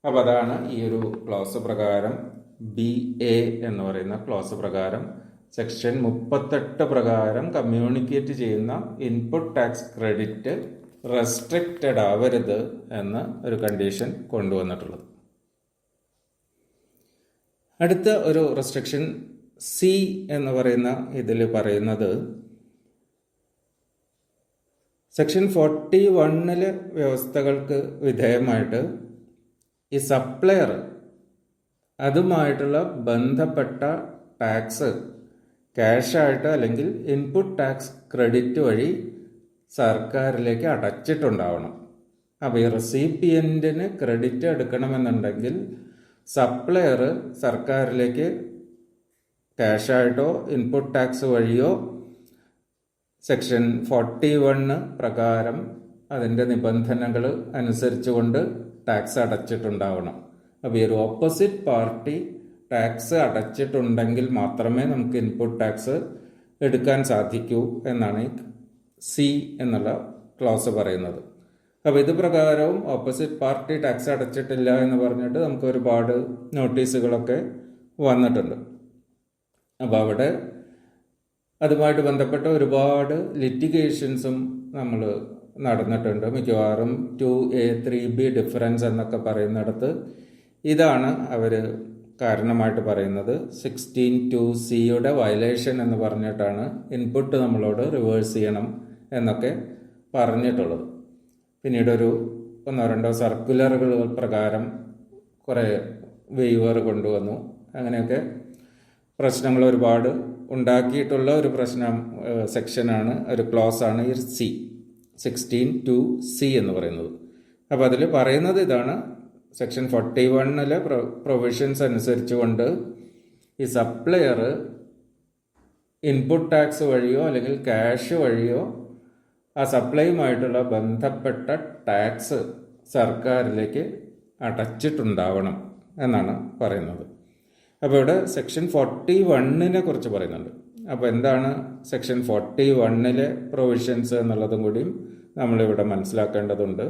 അപ്പോൾ അതാണ് ഈ ഒരു ക്ലോസ് പ്രകാരം BA എന്ന് പറയുന്ന ക്ലോസ് പ്രകാരം സെക്ഷൻ 38 പ്രകാരം കമ്മ്യൂണിക്കേറ്റ് ചെയ്യുന്ന ഇൻപുട്ട് ടാക്സ് ക്രെഡിറ്റ് റെസ്ട്രിക്റ്റഡ് ആവരുത് എന്ന ഒരു കണ്ടീഷൻ കൊണ്ടുവന്നിട്ടുള്ളത്. അടുത്ത ഒരു റെസ്ട്രിക്ഷൻ C എന്ന് പറയുന്ന ഇതിൽ പറയുന്നത് സെക്ഷൻ 41 വ്യവസ്ഥകൾക്ക് വിധേയമായിട്ട് ഈ സപ്ലയർ അതുമായിട്ടുള്ള ബന്ധപ്പെട്ട ടാക്സ് ക്യാഷായിട്ട് അല്ലെങ്കിൽ ഇൻപുട്ട് ടാക്സ് ക്രെഡിറ്റ് വഴി സർക്കാരിലേക്ക് അടച്ചിട്ടുണ്ടാവണം. അപ്പോൾ ഈ റെസിപ്പിയൻറ്റിന് ക്രെഡിറ്റ് എടുക്കണമെന്നുണ്ടെങ്കിൽ സപ്ലയർ സർക്കാരിലേക്ക് ക്യാഷായിട്ടോ ഇൻപുട്ട് ടാക്സ് വഴിയോ സെക്ഷൻ 41 പ്രകാരം അതിൻ്റെ നിബന്ധനകൾ അനുസരിച്ചുകൊണ്ട് ടാക്സ് അടച്ചിട്ടുണ്ടാവണം. അപ്പോൾ ഈ ഒരു ഓപ്പോസിറ്റ് പാർട്ടി ടാക്സ് അടച്ചിട്ടുണ്ടെങ്കിൽ മാത്രമേ നമുക്ക് ഇൻപുട്ട് ടാക്സ് എടുക്കാൻ സാധിക്കൂ എന്നാണ് ഈ C എന്നുള്ള ക്ലോസ് പറയുന്നത്. അപ്പോൾ ഇത് പ്രകാരവും ഓപ്പോസിറ്റ് പാർട്ടി ടാക്സ് അടച്ചിട്ടില്ല എന്ന് പറഞ്ഞിട്ട് നമുക്ക് ഒരുപാട് നോട്ടീസുകളൊക്കെ വന്നിട്ടുണ്ട്. അപ്പോൾ അവിടെ അതുമായിട്ട് ബന്ധപ്പെട്ട ഒരുപാട് ലിറ്റിഗേഷൻസും നമ്മൾ നടന്നിട്ടുണ്ട്. മിക്കവാറും 2A 3B ഡിഫറൻസ് എന്നൊക്കെ പറയുന്നിടത്ത് ഇതാണ് അവർ കാരണമായിട്ട് പറയുന്നത്. 16(2)(c) വയലേഷൻ എന്ന് പറഞ്ഞിട്ടാണ് ഇൻപുട്ട് നമ്മളോട് റിവേഴ്സ് ചെയ്യണം എന്നൊക്കെ പറഞ്ഞിട്ടുള്ളത്. പിന്നീട് ഒരു 1-2 സർക്കുലറുകൾ പ്രകാരം കുറേ വെയ്വർ കൊണ്ടുവന്നു. അങ്ങനെയൊക്കെ പ്രശ്നങ്ങൾ ഒരുപാട് ഉണ്ടാക്കിയിട്ടുള്ള ഒരു സെക്ഷനാണ്, ഒരു ക്ലോസ് ആണ് ഈ C 16(2)(c) എന്ന് പറയുന്നത്. അപ്പോൾ അതിൽ പറയുന്നത് ഇതാണ്, സെക്ഷൻ 41 പ്രൊവിഷൻസ് അനുസരിച്ചുകൊണ്ട് ഈ സപ്ലയർ ഇൻപുട്ട് ടാക്സ് വഴിയോ അല്ലെങ്കിൽ ക്യാഷ് വഴിയോ ആ സപ്ലൈയുമായിട്ടുള്ള ബന്ധപ്പെട്ട ടാക്സ് സർക്കാരിലേക്ക് അടച്ചിട്ടുണ്ടാവണം എന്നാണ് പറയുന്നത്. അപ്പോൾ ഇവിടെ സെക്ഷൻ 41 കുറിച്ച് പറയുന്നുണ്ട്. അപ്പോൾ എന്താണ് സെക്ഷൻ 41 പ്രൊവിഷൻസ് എന്നുള്ളതും കൂടിയും നമ്മളിവിടെ മനസ്സിലാക്കേണ്ടതുണ്ട്.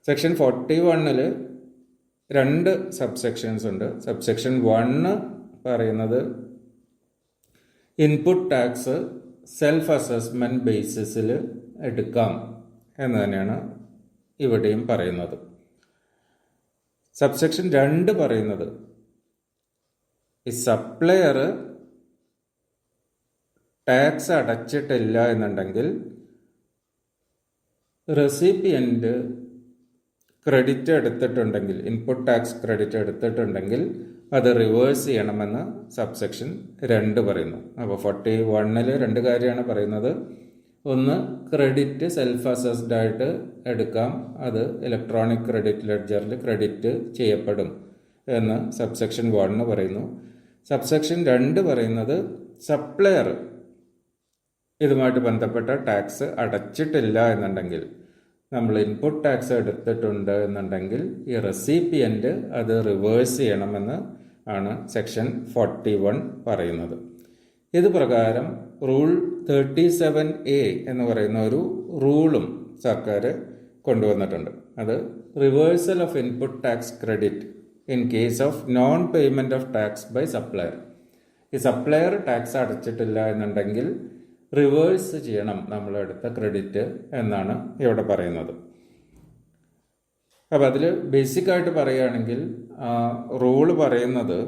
സെക്ഷൻ 41 2 സബ്സെക്ഷൻസ് ഉണ്ട്. സബ്സെക്ഷൻ 1 പറയുന്നത് ഇൻപുട്ട് ടാക്സ് സെൽഫ് അസസ്മെൻറ്റ് ബേസിസിൽ എടുക്കാം എന്ന് തന്നെയാണ് ഇവിടെയും പറയുന്നത്. സബ്സെക്ഷൻ 2 പറയുന്നത് ഈ സപ്ലയർ ടാക്സ് അടച്ചിട്ടില്ല എന്നുണ്ടെങ്കിൽ റെസിപ്പിയൻ്റ് ക്രെഡിറ്റ് എടുത്തിട്ടുണ്ടെങ്കിൽ, ഇൻപുട്ട് ടാക്സ് ക്രെഡിറ്റ് എടുത്തിട്ടുണ്ടെങ്കിൽ അത് റിവേഴ്സ് ചെയ്യണമെന്ന് സബ്സെക്ഷൻ 2 പറയുന്നു. അപ്പോൾ 41 2 കാര്യമാണ് പറയുന്നത്. ഒന്ന്, ക്രെഡിറ്റ് സെൽഫ് അസസ്ഡ് ആയിട്ട് എടുക്കാം, അത് ഇലക്ട്രോണിക് ക്രെഡിറ്റ് ലെഡ്ജറിൽ ക്രെഡിറ്റ് ചെയ്യപ്പെടും എന്ന് സബ്സെക്ഷൻ 1 പറയുന്നു. സബ്സെക്ഷൻ 2 പറയുന്നത് സപ്ലയർ ഇതുമായിട്ട് ബന്ധപ്പെട്ട ടാക്സ് അടച്ചിട്ടില്ല എന്നുണ്ടെങ്കിൽ, നമ്മൾ ഇൻപുട്ട് ടാക്സ് എടുത്തിട്ടുണ്ട് എന്നുണ്ടെങ്കിൽ ഈ റെസിപ്പിയൻ്റ് അത് റിവേഴ്സ് ചെയ്യണമെന്ന് ആണ് സെക്ഷൻ 41 പറയുന്നത്. ഇത് പ്രകാരം റൂൾ 37A എന്ന് പറയുന്ന ഒരു റൂളും സർക്കാർ കൊണ്ടുവന്നിട്ടുണ്ട്. അത് reversal of input tax credit in case of non payment of tax by supplier. ഈ സപ്ലയർ ടാക്സ് അടച്ചിട്ടില്ല എന്നുണ്ടെങ്കിൽ റിവേഴ്സ് ചെയ്യണം നമ്മളെടുത്ത ക്രെഡിറ്റ് എന്നാണ് ഇവിടെ പറയുന്നത്. അപ്പോൾ അതിൽ ബേസിക്കായിട്ട് പറയുകയാണെങ്കിൽ റൂള് പറയുന്നത്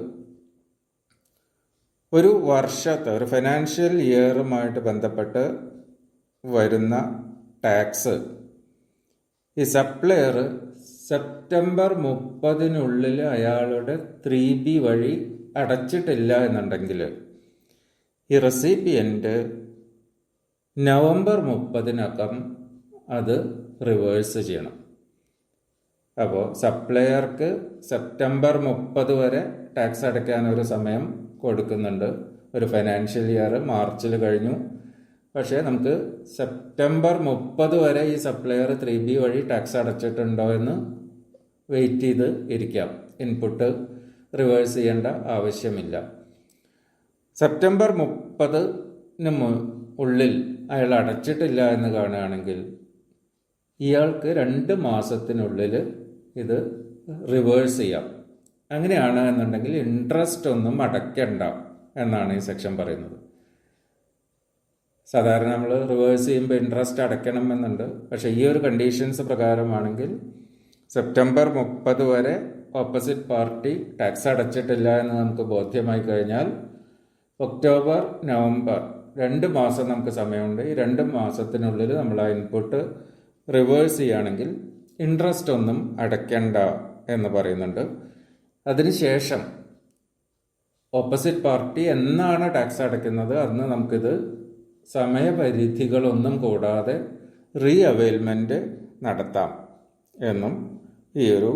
ഒരു വർഷത്തെ, ഒരു ഫിനാൻഷ്യൽ ഇയറുമായിട്ട് ബന്ധപ്പെട്ട് വരുന്ന ടാക്സ് ഈ സപ്ലയർ സെപ്റ്റംബർ 30 അയാളുടെ 3B വഴി അടച്ചിട്ടില്ല എന്നുണ്ടെങ്കിൽ ഈ റെസിപ്പിയൻ്റ് നവംബർ 30 അത് റിവേഴ്സ് ചെയ്യണം. അപ്പോൾ സപ്ലയർക്ക് സെപ്റ്റംബർ 30 വരെ ടാക്സ് അടയ്ക്കാനൊരു സമയം കൊടുക്കുന്നുണ്ട്. ഒരു ഫൈനാൻഷ്യൽ ഇയർ മാർച്ചിൽ കഴിഞ്ഞു, പക്ഷേ നമുക്ക് സെപ്റ്റംബർ 30 വരെ ഈ സപ്ലയർ 3B വഴി ടാക്സ് അടച്ചിട്ടുണ്ടോ എന്ന് വെയിറ്റ് ചെയ്ത് ഇരിക്കാം. ഇൻപുട്ട് റിവേഴ്സ് ചെയ്യേണ്ട ആവശ്യമില്ല. സെപ്റ്റംബർ 30 ഉള്ളിൽ അയാൾ അടച്ചിട്ടില്ല എന്ന് കാണുകയാണെങ്കിൽ ഇയാൾക്ക് 2 മാസത്തിനുള്ളിൽ ഇത് റിവേഴ്സ് ചെയ്യാം. അങ്ങനെയാണ് എന്നുണ്ടെങ്കിൽ ഇൻട്രസ്റ്റ് ഒന്നും അടയ്ക്കണ്ട എന്നാണ് ഈ സെക്ഷൻ പറയുന്നത്. സാധാരണ നമ്മൾ റിവേഴ്സ് ചെയ്യുമ്പോൾ ഇൻട്രസ്റ്റ് അടയ്ക്കണം എന്നുണ്ട്. പക്ഷേ ഈ ഒരു കണ്ടീഷൻസ് പ്രകാരമാണെങ്കിൽ സെപ്റ്റംബർ 30 വരെ ഓപ്പോസിറ്റ് പാർട്ടി ടാക്സ് അടച്ചിട്ടില്ല എന്ന് നമുക്ക് ബോധ്യമായി കഴിഞ്ഞാൽ ഒക്ടോബർ നവംബർ 2 മാസം നമുക്ക് സമയമുണ്ട്. ഈ 2 മാസത്തിനുള്ളിൽ നമ്മൾ ആ ഇൻപുട്ട് റിവേഴ്സ് ചെയ്യുകയാണെങ്കിൽ ഇൻട്രസ്റ്റ് ഒന്നും അടയ്ക്കണ്ട എന്ന് പറയുന്നുണ്ട്. അതിനുശേഷം ഓപ്പോസിറ്റ് പാർട്ടി എന്നാണ് ടാക്സ് അടയ്ക്കുന്നത് അന്ന് നമുക്കിത് സമയപരിധികളൊന്നും കൂടാതെ റീ അവൈൽമെൻറ്റ് നടത്താം എന്നും ഈ ഒരു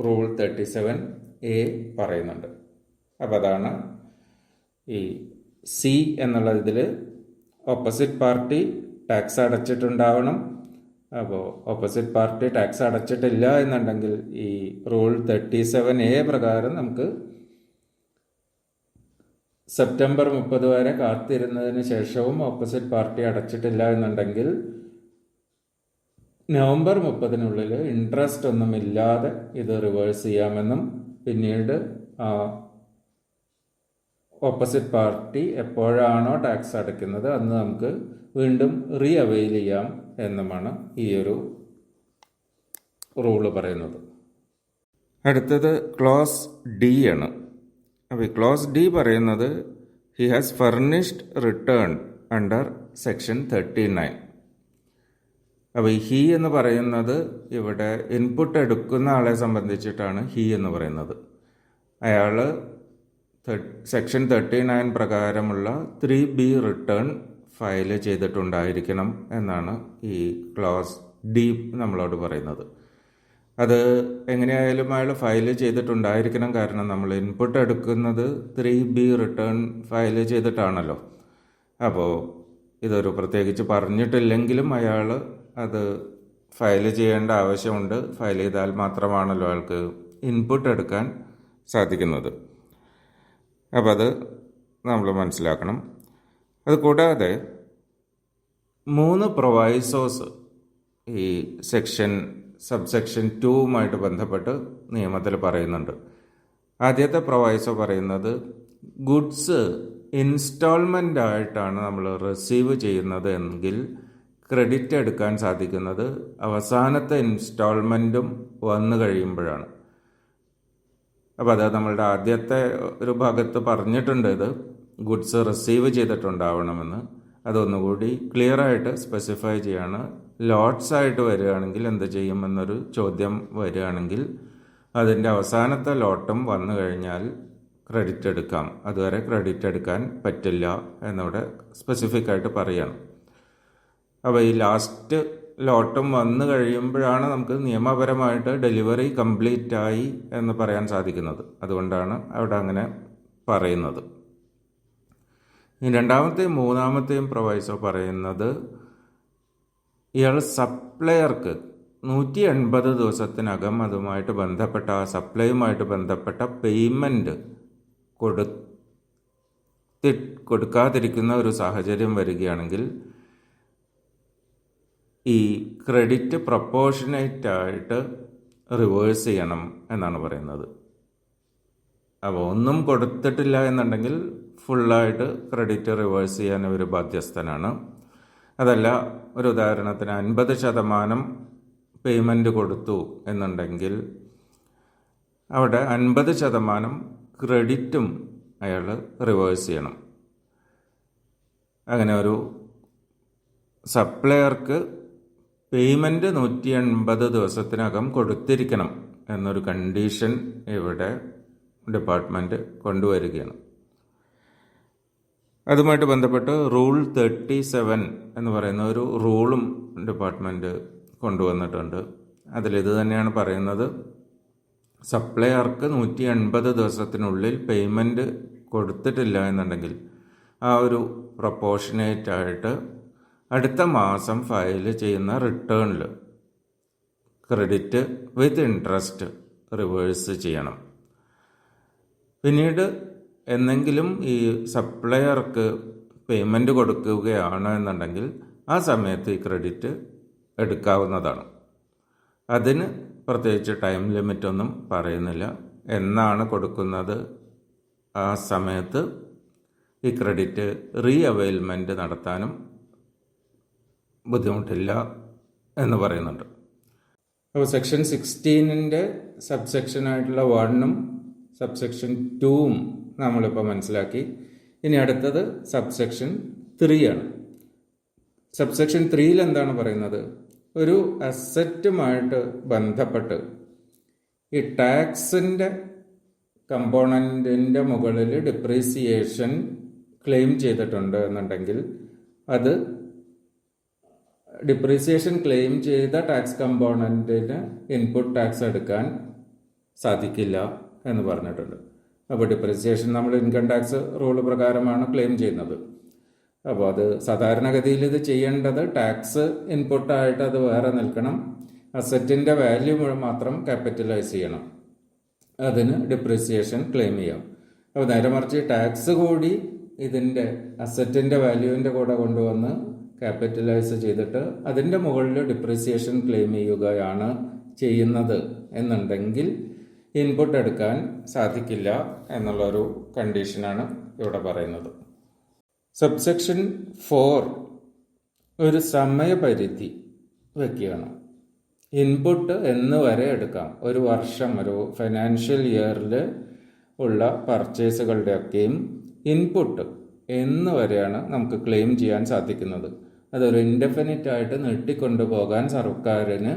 റൂൾ 37A പറയുന്നുണ്ട്. അപ്പോൾ അതാണ് ഈ സി എന്നുള്ള ഇതിൽ ഓപ്പോസിറ്റ് പാർട്ടി ടാക്സ് അടച്ചിട്ടുണ്ടാവണം. അപ്പോൾ ഓപ്പോസിറ്റ് പാർട്ടി ടാക്സ് അടച്ചിട്ടില്ല എന്നുണ്ടെങ്കിൽ ഈ റൂൾ 37A പ്രകാരം നമുക്ക് സെപ്റ്റംബർ 30 വരെ കാത്തിരുന്നതിന് ശേഷവും ഓപ്പോസിറ്റ് പാർട്ടി അടച്ചിട്ടില്ല എന്നുണ്ടെങ്കിൽ നവംബർ 30-നുള്ളിൽ ഇൻട്രസ്റ്റ് ഒന്നുമില്ലാതെ ഇത് റിവേഴ്സ് ചെയ്യാമെന്നും പിന്നീട് ഓപ്പോസിറ്റ് പാർട്ടി എപ്പോഴാണോ ടാക്സ് അടയ്ക്കുന്നത് അന്ന് നമുക്ക് വീണ്ടും റീ അവൈൽ ചെയ്യാം എന്നുമാണ് ഈ ഒരു റൂള് പറയുന്നത്. അടുത്തത് ക്ലോസ് ഡി ആണ്. അപ്പോൾ ക്ലോസ് ഡി പറയുന്നത് he has furnished return under section 39. അപ്പോൾ ഈ ഹി എന്ന് പറയുന്നത് ഇവിടെ ഇൻപുട്ട് എടുക്കുന്ന ആളെ സംബന്ധിച്ചിട്ടാണ് ഹി എന്ന് പറയുന്നത്. അയാൾ സെക്ഷൻ 39 പ്രകാരമുള്ള 3B റിട്ടേൺ ഫയൽ ചെയ്തിട്ടുണ്ടായിരിക്കണം എന്നാണ് ഈ ക്ലോസ് ഡി നമ്മളോട് പറയുന്നത്. അത് എങ്ങനെയായാലും അയാൾ ഫയൽ ചെയ്തിട്ടുണ്ടായിരിക്കണം. കാരണം നമ്മൾ ഇൻപുട്ട് എടുക്കുന്നത് 3B റിട്ടേൺ ഫയൽ ചെയ്തിട്ടാണല്ലോ. അപ്പോൾ ഇതൊരു പ്രത്യേകിച്ച് പറഞ്ഞിട്ടില്ലെങ്കിലും അയാൾ അത് ഫയൽ ചെയ്യേണ്ട ആവശ്യമുണ്ട്. ഫയൽ ചെയ്താൽ മാത്രമാണല്ലോ അയാൾക്ക് ഇൻപുട്ട് എടുക്കാൻ സാധിക്കുന്നത്. അപ്പം അത് നമ്മൾ മനസ്സിലാക്കണം. അത് കൂടാതെ 3 പ്രൊവൈസോസ് ഈ സബ്സെക്ഷൻ 2 ബന്ധപ്പെട്ട് നിയമത്തിൽ പറയുന്നുണ്ട്. ആദ്യത്തെ പ്രൊവൈസോ പറയുന്നത് ഗുഡ്സ് ഇൻസ്റ്റാൾമെൻ്റ് ആയിട്ടാണ് നമ്മൾ റിസീവ് ചെയ്യുന്നത് എങ്കിൽ ക്രെഡിറ്റ് എടുക്കാൻ സാധിക്കുന്നത് അവസാനത്തെ ഇൻസ്റ്റാൾമെൻറ്റും വന്നു കഴിയുമ്പോഴാണ്. അപ്പോൾ അത് നമ്മളുടെ ആദ്യത്തെ ഒരു ഭാഗത്ത് പറഞ്ഞിട്ടുണ്ട്, ഇത് ഗുഡ്സ് റിസീവ് ചെയ്തിട്ടുണ്ടാവണമെന്ന്. അതൊന്നുകൂടി ക്ലിയറായിട്ട് സ്പെസിഫൈ ചെയ്യാണ്. ലോട്ട്സ് ആയിട്ട് വരികയാണെങ്കിൽ എന്ത് ചെയ്യുമെന്നൊരു ചോദ്യം വരികയാണെങ്കിൽ അതിൻ്റെ അവസാനത്തെ ലോട്ടും വന്നു കഴിഞ്ഞാൽ ക്രെഡിറ്റ് എടുക്കാം, അതുവരെ ക്രെഡിറ്റ് എടുക്കാൻ പറ്റില്ല എന്നിവിടെ സ്പെസിഫിക് ആയിട്ട് പറയണം. അപ്പോൾ ഈ ലാസ്റ്റ് ലോട്ടും വന്നു കഴിയുമ്പോഴാണ് നമുക്ക് നിയമപരമായിട്ട് ഡെലിവറി കംപ്ലീറ്റ് ആയി എന്ന് പറയാൻ സാധിക്കുന്നത്. അതുകൊണ്ടാണ് അവിടെ അങ്ങനെ പറയുന്നത്. ഈ രണ്ടാമത്തെയും മൂന്നാമത്തെയും പ്രൊവൈസോ പറയുന്നത് ഇയാൾ സപ്ലയർക്ക് 180 ദിവസത്തിനകം അതുമായിട്ട് ബന്ധപ്പെട്ട ആ സപ്ലൈയുമായിട്ട് ബന്ധപ്പെട്ട പേയ്മെൻറ്റ് കൊടുക്കാതിരിക്കുന്ന ഒരു സാഹചര്യം വരികയാണെങ്കിൽ ഈ ക്രെഡിറ്റ് പ്രൊപ്പോർഷനേറ്റ് ആയിട്ട് റിവേഴ്സ് ചെയ്യണം എന്നാണ് പറയുന്നത്. അപ്പോൾ ഒന്നും കൊടുത്തിട്ടില്ല എന്നുണ്ടെങ്കിൽ ഫുള്ളായിട്ട് ക്രെഡിറ്റ് റിവേഴ്സ് ചെയ്യാൻ ഒരു ബാധ്യസ്ഥനാണ്. അതല്ല, ഒരു ഉദാഹരണത്തിന് 50% പേയ്മെൻറ്റ് കൊടുത്തു എന്നുണ്ടെങ്കിൽ അവിടെ 50% ക്രെഡിറ്റും അയാൾ റിവേഴ്സ് ചെയ്യണം. അങ്ങനെ ഒരു സപ്ലയർക്ക് പേയ്മെൻറ്റ് 180 ദിവസത്തിനകം കൊടുത്തിരിക്കണം എന്നൊരു കണ്ടീഷൻ ഇവിടെ ഡിപ്പാർട്ട്മെൻറ്റ് കൊണ്ടുവരികയാണ്. അതുമായിട്ട് ബന്ധപ്പെട്ട് റൂൾ 37 എന്ന് പറയുന്ന ഒരു റൂളും ഡിപ്പാർട്ട്മെൻറ്റ് കൊണ്ടുവന്നിട്ടുണ്ട്. അതിലിത് തന്നെയാണ് പറയുന്നത്. സപ്ലയർക്ക് 180 ദിവസത്തിനുള്ളിൽ പേയ്മെൻറ്റ് കൊടുത്തിട്ടില്ല എന്നുണ്ടെങ്കിൽ ആ ഒരു പ്രൊപ്പോർഷനേറ്റ് ആയിട്ട് അടുത്ത മാസം ഫയൽ ചെയ്യുന്ന റിട്ടേണിൽ ക്രെഡിറ്റ് വിത്ത് ഇൻട്രസ്റ്റ് റിവേഴ്സ് ചെയ്യണം. പിന്നീട് എന്നെങ്കിലും ഈ സപ്ലയർക്ക് പേയ്മെൻറ്റ് കൊടുക്കുകയാണ് എന്നുണ്ടെങ്കിൽ ആ സമയത്ത് ഈ ക്രെഡിറ്റ് എടുക്കാവുന്നതാണ്. അതിന് പ്രത്യേകിച്ച് ടൈം ലിമിറ്റൊന്നും പറയുന്നില്ല. എന്നാണ് കൊടുക്കുന്നത് ആ സമയത്ത് ഈ ക്രെഡിറ്റ് റീ അവൈൽമെൻറ്റ് നടത്താനും ബുദ്ധിമുട്ടില്ല എന്ന് പറയുന്നുണ്ട്. അപ്പോൾ സെക്ഷൻ 16 സബ്സെക്ഷനായിട്ടുള്ള 1 സബ്സെക്ഷൻ 2 നമ്മളിപ്പോൾ മനസ്സിലാക്കി. ഇനി അടുത്തത് സബ്സെക്ഷൻ 3 ആണ്. സബ്സെക്ഷൻ 3 എന്താണ് പറയുന്നത്? ഒരു അസറ്റുമായിട്ട് ബന്ധപ്പെട്ട് ഈ ടാക്സിൻ്റെ കമ്പോണൻറ്റിൻ്റെ മുകളിൽ ഡിപ്രീസിയേഷൻ ക്ലെയിം ചെയ്തിട്ടുണ്ട് എന്നുണ്ടെങ്കിൽ അത് ഡിപ്രീസിയേഷൻ ക്ലെയിം ചെയ്ത ടാക്സ് കമ്പോണൻറ്റിന് ഇൻപുട്ട് ടാക്സ് എടുക്കാൻ സാധിക്കില്ല എന്ന് പറഞ്ഞിട്ടുണ്ട്. അപ്പോൾ ഡിപ്രീസിയേഷൻ നമ്മൾ ഇൻകം ടാക്സ് റൂൾ പ്രകാരമാണ് ക്ലെയിം ചെയ്യുന്നത്. അപ്പോൾ അത് സാധാരണഗതിയിൽ ഇത് ചെയ്യേണ്ടത് ടാക്സ് ഇൻപുട്ടായിട്ട് അത് വേറെ നിൽക്കണം, അസറ്റിൻ്റെ വാല്യൂ മാത്രം ക്യാപിറ്റലൈസ് ചെയ്യണം, അതിന് ഡിപ്രീസിയേഷൻ ക്ലെയിം ചെയ്യാം. അപ്പോൾ നേരെ മറിച്ച് ടാക്സ് കൂടി ഇതിൻ്റെ അസറ്റിൻ്റെ വാല്യൂവിൻ്റെ കൂടെ കൊണ്ടുവന്ന് ക്യാപിറ്റലൈസ് ചെയ്തിട്ട് അതിൻ്റെ മുകളിൽ ഡിപ്രീസിയേഷൻ ക്ലെയിം ചെയ്യുകയാണ് ചെയ്യുന്നത് എന്നുണ്ടെങ്കിൽ ഇൻപുട്ട് എടുക്കാൻ സാധിക്കില്ല എന്നുള്ളൊരു കണ്ടീഷനാണ് ഇവിടെ പറയുന്നത്. സബ്സെക്ഷൻ 4 ഒരു സമയപരിധി വയ്ക്കുകയാണ്. ഇൻപുട്ട് എന്ന് വരെ എടുക്കാം. ഒരു വർഷം, ഒരു ഫൈനാൻഷ്യൽ ഇയറിൽ ഉള്ള പർച്ചേസുകളുടെയൊക്കെയും ഇൻപുട്ട് എന്ന് വരെയാണ് നമുക്ക് ക്ലെയിം ചെയ്യാൻ സാധിക്കുന്നത്. അതൊരു ഇൻഡെഫിനിറ്റ് ആയിട്ട് നീട്ടിക്കൊണ്ടുപോകാൻ സർക്കാരിന്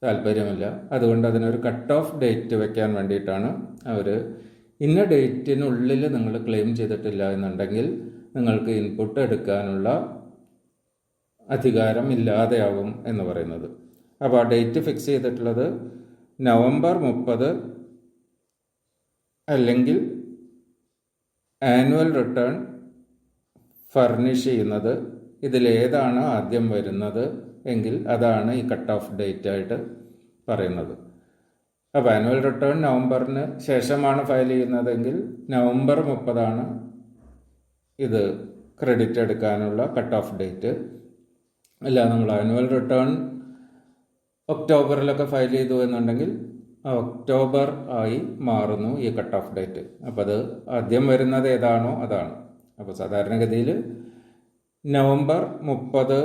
താല്പര്യമില്ല. അതുകൊണ്ട് അതിനൊരു കട്ട് ഓഫ് ഡേറ്റ് വെക്കാൻ വേണ്ടിയിട്ടാണ് അവർ ഇന്ന ഡേറ്റിനുള്ളിൽ നിങ്ങൾ ക്ലെയിം ചെയ്തിട്ടില്ല എന്നുണ്ടെങ്കിൽ നിങ്ങൾക്ക് ഇൻപുട്ട് എടുക്കാനുള്ള അധികാരം ഇല്ലാതെയാവും എന്ന് പറയുന്നത്. അപ്പോൾ ആ ഡേറ്റ് ഫിക്സ് ചെയ്തിട്ടുള്ളത് നവംബർ 30 അല്ലെങ്കിൽ ആനുവൽ റിട്ടേൺ ഫർണിഷ് ചെയ്യുന്നത് ഇതിലേതാണ് ആദ്യം വരുന്നത് എങ്കിൽ അതാണ് ഈ കട്ട് ഓഫ് ഡേറ്റ് ആയിട്ട് പറയുന്നത്. അപ്പോൾ ആനുവൽ റിട്ടേൺ നവംബറിന് ശേഷമാണ് ഫയൽ ചെയ്യുന്നതെങ്കിൽ നവംബർ 30 ഇത് ക്രെഡിറ്റ് എടുക്കാനുള്ള കട്ട് ഓഫ് ഡേറ്റ്. അല്ല, നമ്മൾ ആനുവൽ റിട്ടേൺ ഒക്ടോബറിലൊക്കെ ഫയൽ ചെയ്തു എന്നുണ്ടെങ്കിൽ ഒക്ടോബർ ആയി മാറുന്നു ഈ കട്ട് ഓഫ് ഡേറ്റ്. അപ്പോൾ അത് ആദ്യം വരുന്നത് ഏതാണോ അതാണ്. അപ്പോൾ സാധാരണഗതിയിൽ നവംബർ 30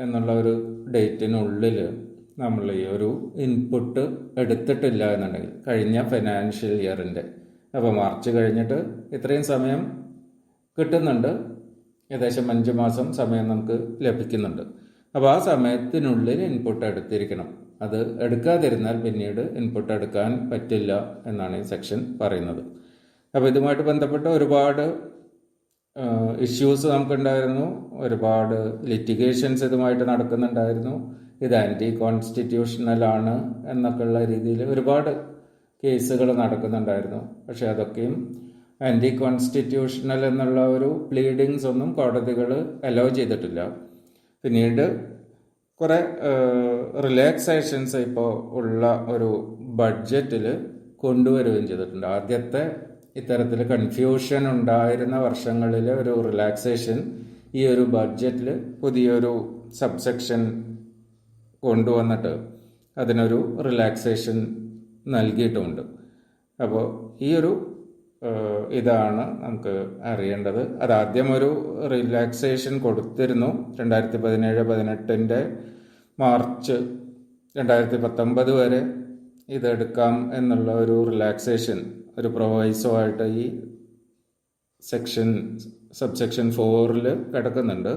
എന്നുള്ള ഒരു ഡേറ്റിനുള്ളിൽ നമ്മൾ ഈ ഒരു ഇൻപുട്ട് എടുത്തിട്ടില്ല എന്നുണ്ടെങ്കിൽ കഴിഞ്ഞ ഫൈനാൻഷ്യൽ ഇയറിൻ്റെ, അപ്പോൾ മാർച്ച് കഴിഞ്ഞിട്ട് ഇത്രയും സമയം കിട്ടുന്നുണ്ട്, ഏകദേശം 5 മാസം സമയം നമുക്ക് ലഭിക്കുന്നുണ്ട്. അപ്പോൾ ആ സമയത്തിനുള്ളിൽ ഇൻപുട്ട് എടുത്തിരിക്കണം. അത് എടുക്കാതിരുന്നാൽ പിന്നീട് ഇൻപുട്ട് എടുക്കാൻ പറ്റില്ല എന്നാണ് ഈ സെക്ഷൻ പറയുന്നത്. അപ്പോൾ ഇതുമായിട്ട് ബന്ധപ്പെട്ട ഒരുപാട് ഇഷ്യൂസ് നമുക്കുണ്ടായിരുന്നു, ഒരുപാട് ലിറ്റിഗേഷൻസ് ഇതുമായിട്ട് നടക്കുന്നുണ്ടായിരുന്നു. ഇത് ആൻറ്റി കോൺസ്റ്റിറ്റ്യൂഷണലാണ് എന്നൊക്കെയുള്ള രീതിയിൽ ഒരുപാട് കേസുകൾ നടക്കുന്നുണ്ടായിരുന്നു. പക്ഷെ അതൊക്കെയും ആൻറ്റി കോൺസ്റ്റിറ്റ്യൂഷണൽ എന്നുള്ള ഒരു പ്ലീഡിങ്സ് ഒന്നും കോടതികൾ അലോ ചെയ്തിട്ടില്ല. പിന്നീട് കുറേ റിലാക്സേഷൻസ് ഇപ്പോൾ ഉള്ള ഒരു ബഡ്ജറ്റിൽ കൊണ്ടുവരികയും ചെയ്തിട്ടുണ്ട്. ആദ്യത്തെ ഇത്തരത്തിൽ കൺഫ്യൂഷൻ ഉണ്ടായിരുന്ന വർഷങ്ങളിൽ ഒരു റിലാക്സേഷൻ ഈ ഒരു ബഡ്ജറ്റിൽ പുതിയൊരു സബ്സെക്ഷൻ കൊണ്ടുവന്നിട്ട് അതിനൊരു റിലാക്സേഷൻ നൽകിയിട്ടുമുണ്ട്. അപ്പോൾ ഈ ഒരു ഇതാണ് നമുക്ക് അറിയേണ്ടത്. അതാദ്യം ഒരു റിലാക്സേഷൻ കൊടുത്തിരുന്നു 2017-18 മാർച്ച് 2019 വരെ ഇതെടുക്കാം എന്നുള്ള ഒരു റിലാക്സേഷൻ ഒരു പ്രൊവൈസോ ആയിട്ട് ഈ സബ്സെക്ഷൻ 4 കിടക്കുന്നുണ്ട്.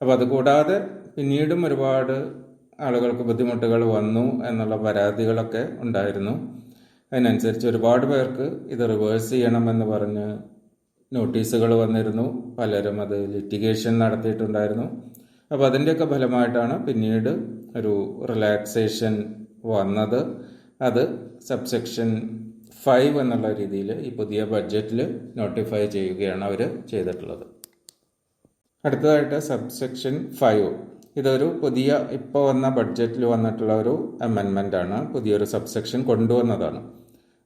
അപ്പോൾ അതുകൂടാതെ പിന്നീടും ഒരുപാട് ആളുകൾക്ക് ബുദ്ധിമുട്ടുകൾ വന്നു എന്നുള്ള പരാതികളൊക്കെ ഉണ്ടായിരുന്നു. അതിനനുസരിച്ച് ഒരുപാട് പേർക്ക് ഇത് റിവേഴ്സ് ചെയ്യണമെന്ന് പറഞ്ഞ് നോട്ടീസുകൾ വന്നിരുന്നു. പലരും അത് ലിറ്റിഗേഷൻ നടത്തിയിട്ടുണ്ടായിരുന്നു. അപ്പോൾ അതിൻ്റെയൊക്കെ ഫലമായിട്ടാണ് പിന്നീട് ഒരു റിലാക്സേഷൻ വന്നത്. അത് സബ്സെക്ഷൻ 5 എന്നുള്ള രീതിയിൽ ഈ പുതിയ ബഡ്ജറ്റിൽ നോട്ടിഫൈ ചെയ്യുകയാണ് അവർ ചെയ്തിട്ടുള്ളത്. അടുത്തതായിട്ട് സബ്സെക്ഷൻ 5 ഇതൊരു പുതിയ ഇപ്പോൾ വന്ന ബഡ്ജറ്റിൽ വന്നിട്ടുള്ള ഒരു അമെൻമെൻ്റ് ആണ്, പുതിയൊരു സബ്സെക്ഷൻ കൊണ്ടുവന്നതാണ്.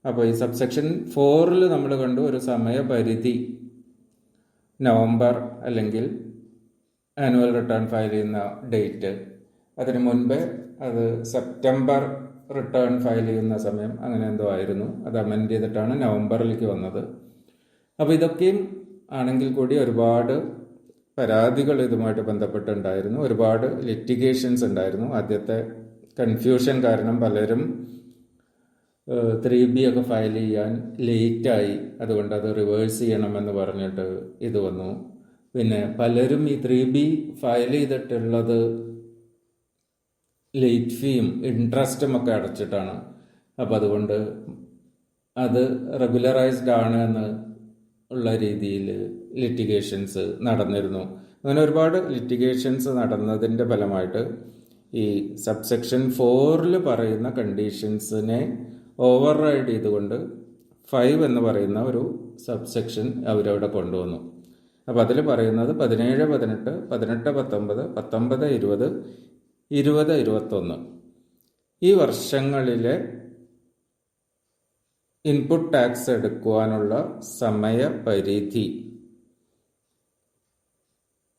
അപ്പോൾ ഈ സബ്സെക്ഷൻ 4 നമ്മൾ കണ്ടു ഒരു സമയപരിധി നവംബർ അല്ലെങ്കിൽ ആനുവൽ റിട്ടേൺ ഫയൽ ചെയ്യുന്ന ഡേറ്റ്, അതിന് മുൻപേ അത് സെപ്റ്റംബർ റിട്ടേൺ ഫയൽ ചെയ്യുന്ന സമയം അങ്ങനെ എന്തോ ആയിരുന്നു. അത് അമെൻഡ് ചെയ്തിട്ടാണ് നവംബറിലേക്ക് വന്നത്. അപ്പോൾ ഇതൊക്കെയും ആണെങ്കിൽ കൂടി ഒരുപാട് പരാതികൾ ഇതുമായിട്ട് ബന്ധപ്പെട്ടുണ്ടായിരുന്നു. ഒരുപാട് ലിറ്റിഗേഷൻസ് ഉണ്ടായിരുന്നു. ആദ്യത്തെ കൺഫ്യൂഷൻ കാരണം പലരും 3B ഒക്കെ ഫയൽ ചെയ്യാൻ ലേറ്റായി, അതുകൊണ്ട് അത് റിവേഴ്സ് ചെയ്യണമെന്ന് പറഞ്ഞിട്ട് ഇത് വന്നു. പിന്നെ പലരും ഈ 3B ഫയൽ ചെയ്തിട്ടുള്ളത് ലേറ്റ് ഫീയും ഇൻട്രസ്റ്റും ഒക്കെ അടച്ചിട്ടാണ്. അപ്പം അതുകൊണ്ട് അത് റെഗുലറൈസ്ഡ് ആണ് എന്ന് ഉള്ള രീതിയിൽ ലിറ്റിഗേഷൻസ് നടന്നിരുന്നു. അങ്ങനെ ഒരുപാട് ലിറ്റിഗേഷൻസ് നടന്നതിൻ്റെ ഫലമായിട്ട് ഈ സബ്സെക്ഷൻ 4 പറയുന്ന കണ്ടീഷൻസിനെ ഓവർ റൈഡ് ചെയ്തുകൊണ്ട് 5 എന്ന് പറയുന്ന ഒരു സബ്സെക്ഷൻ അവരവിടെ കൊണ്ടുവന്നു. അപ്പോൾ അതിൽ പറയുന്നത് 17, 18, 18, 19, 19, 20, 20, 21 ഈ വർഷങ്ങളിലെ ഇൻപുട്ട് ടാക്സ് എടുക്കുവാനുള്ള സമയപരിധി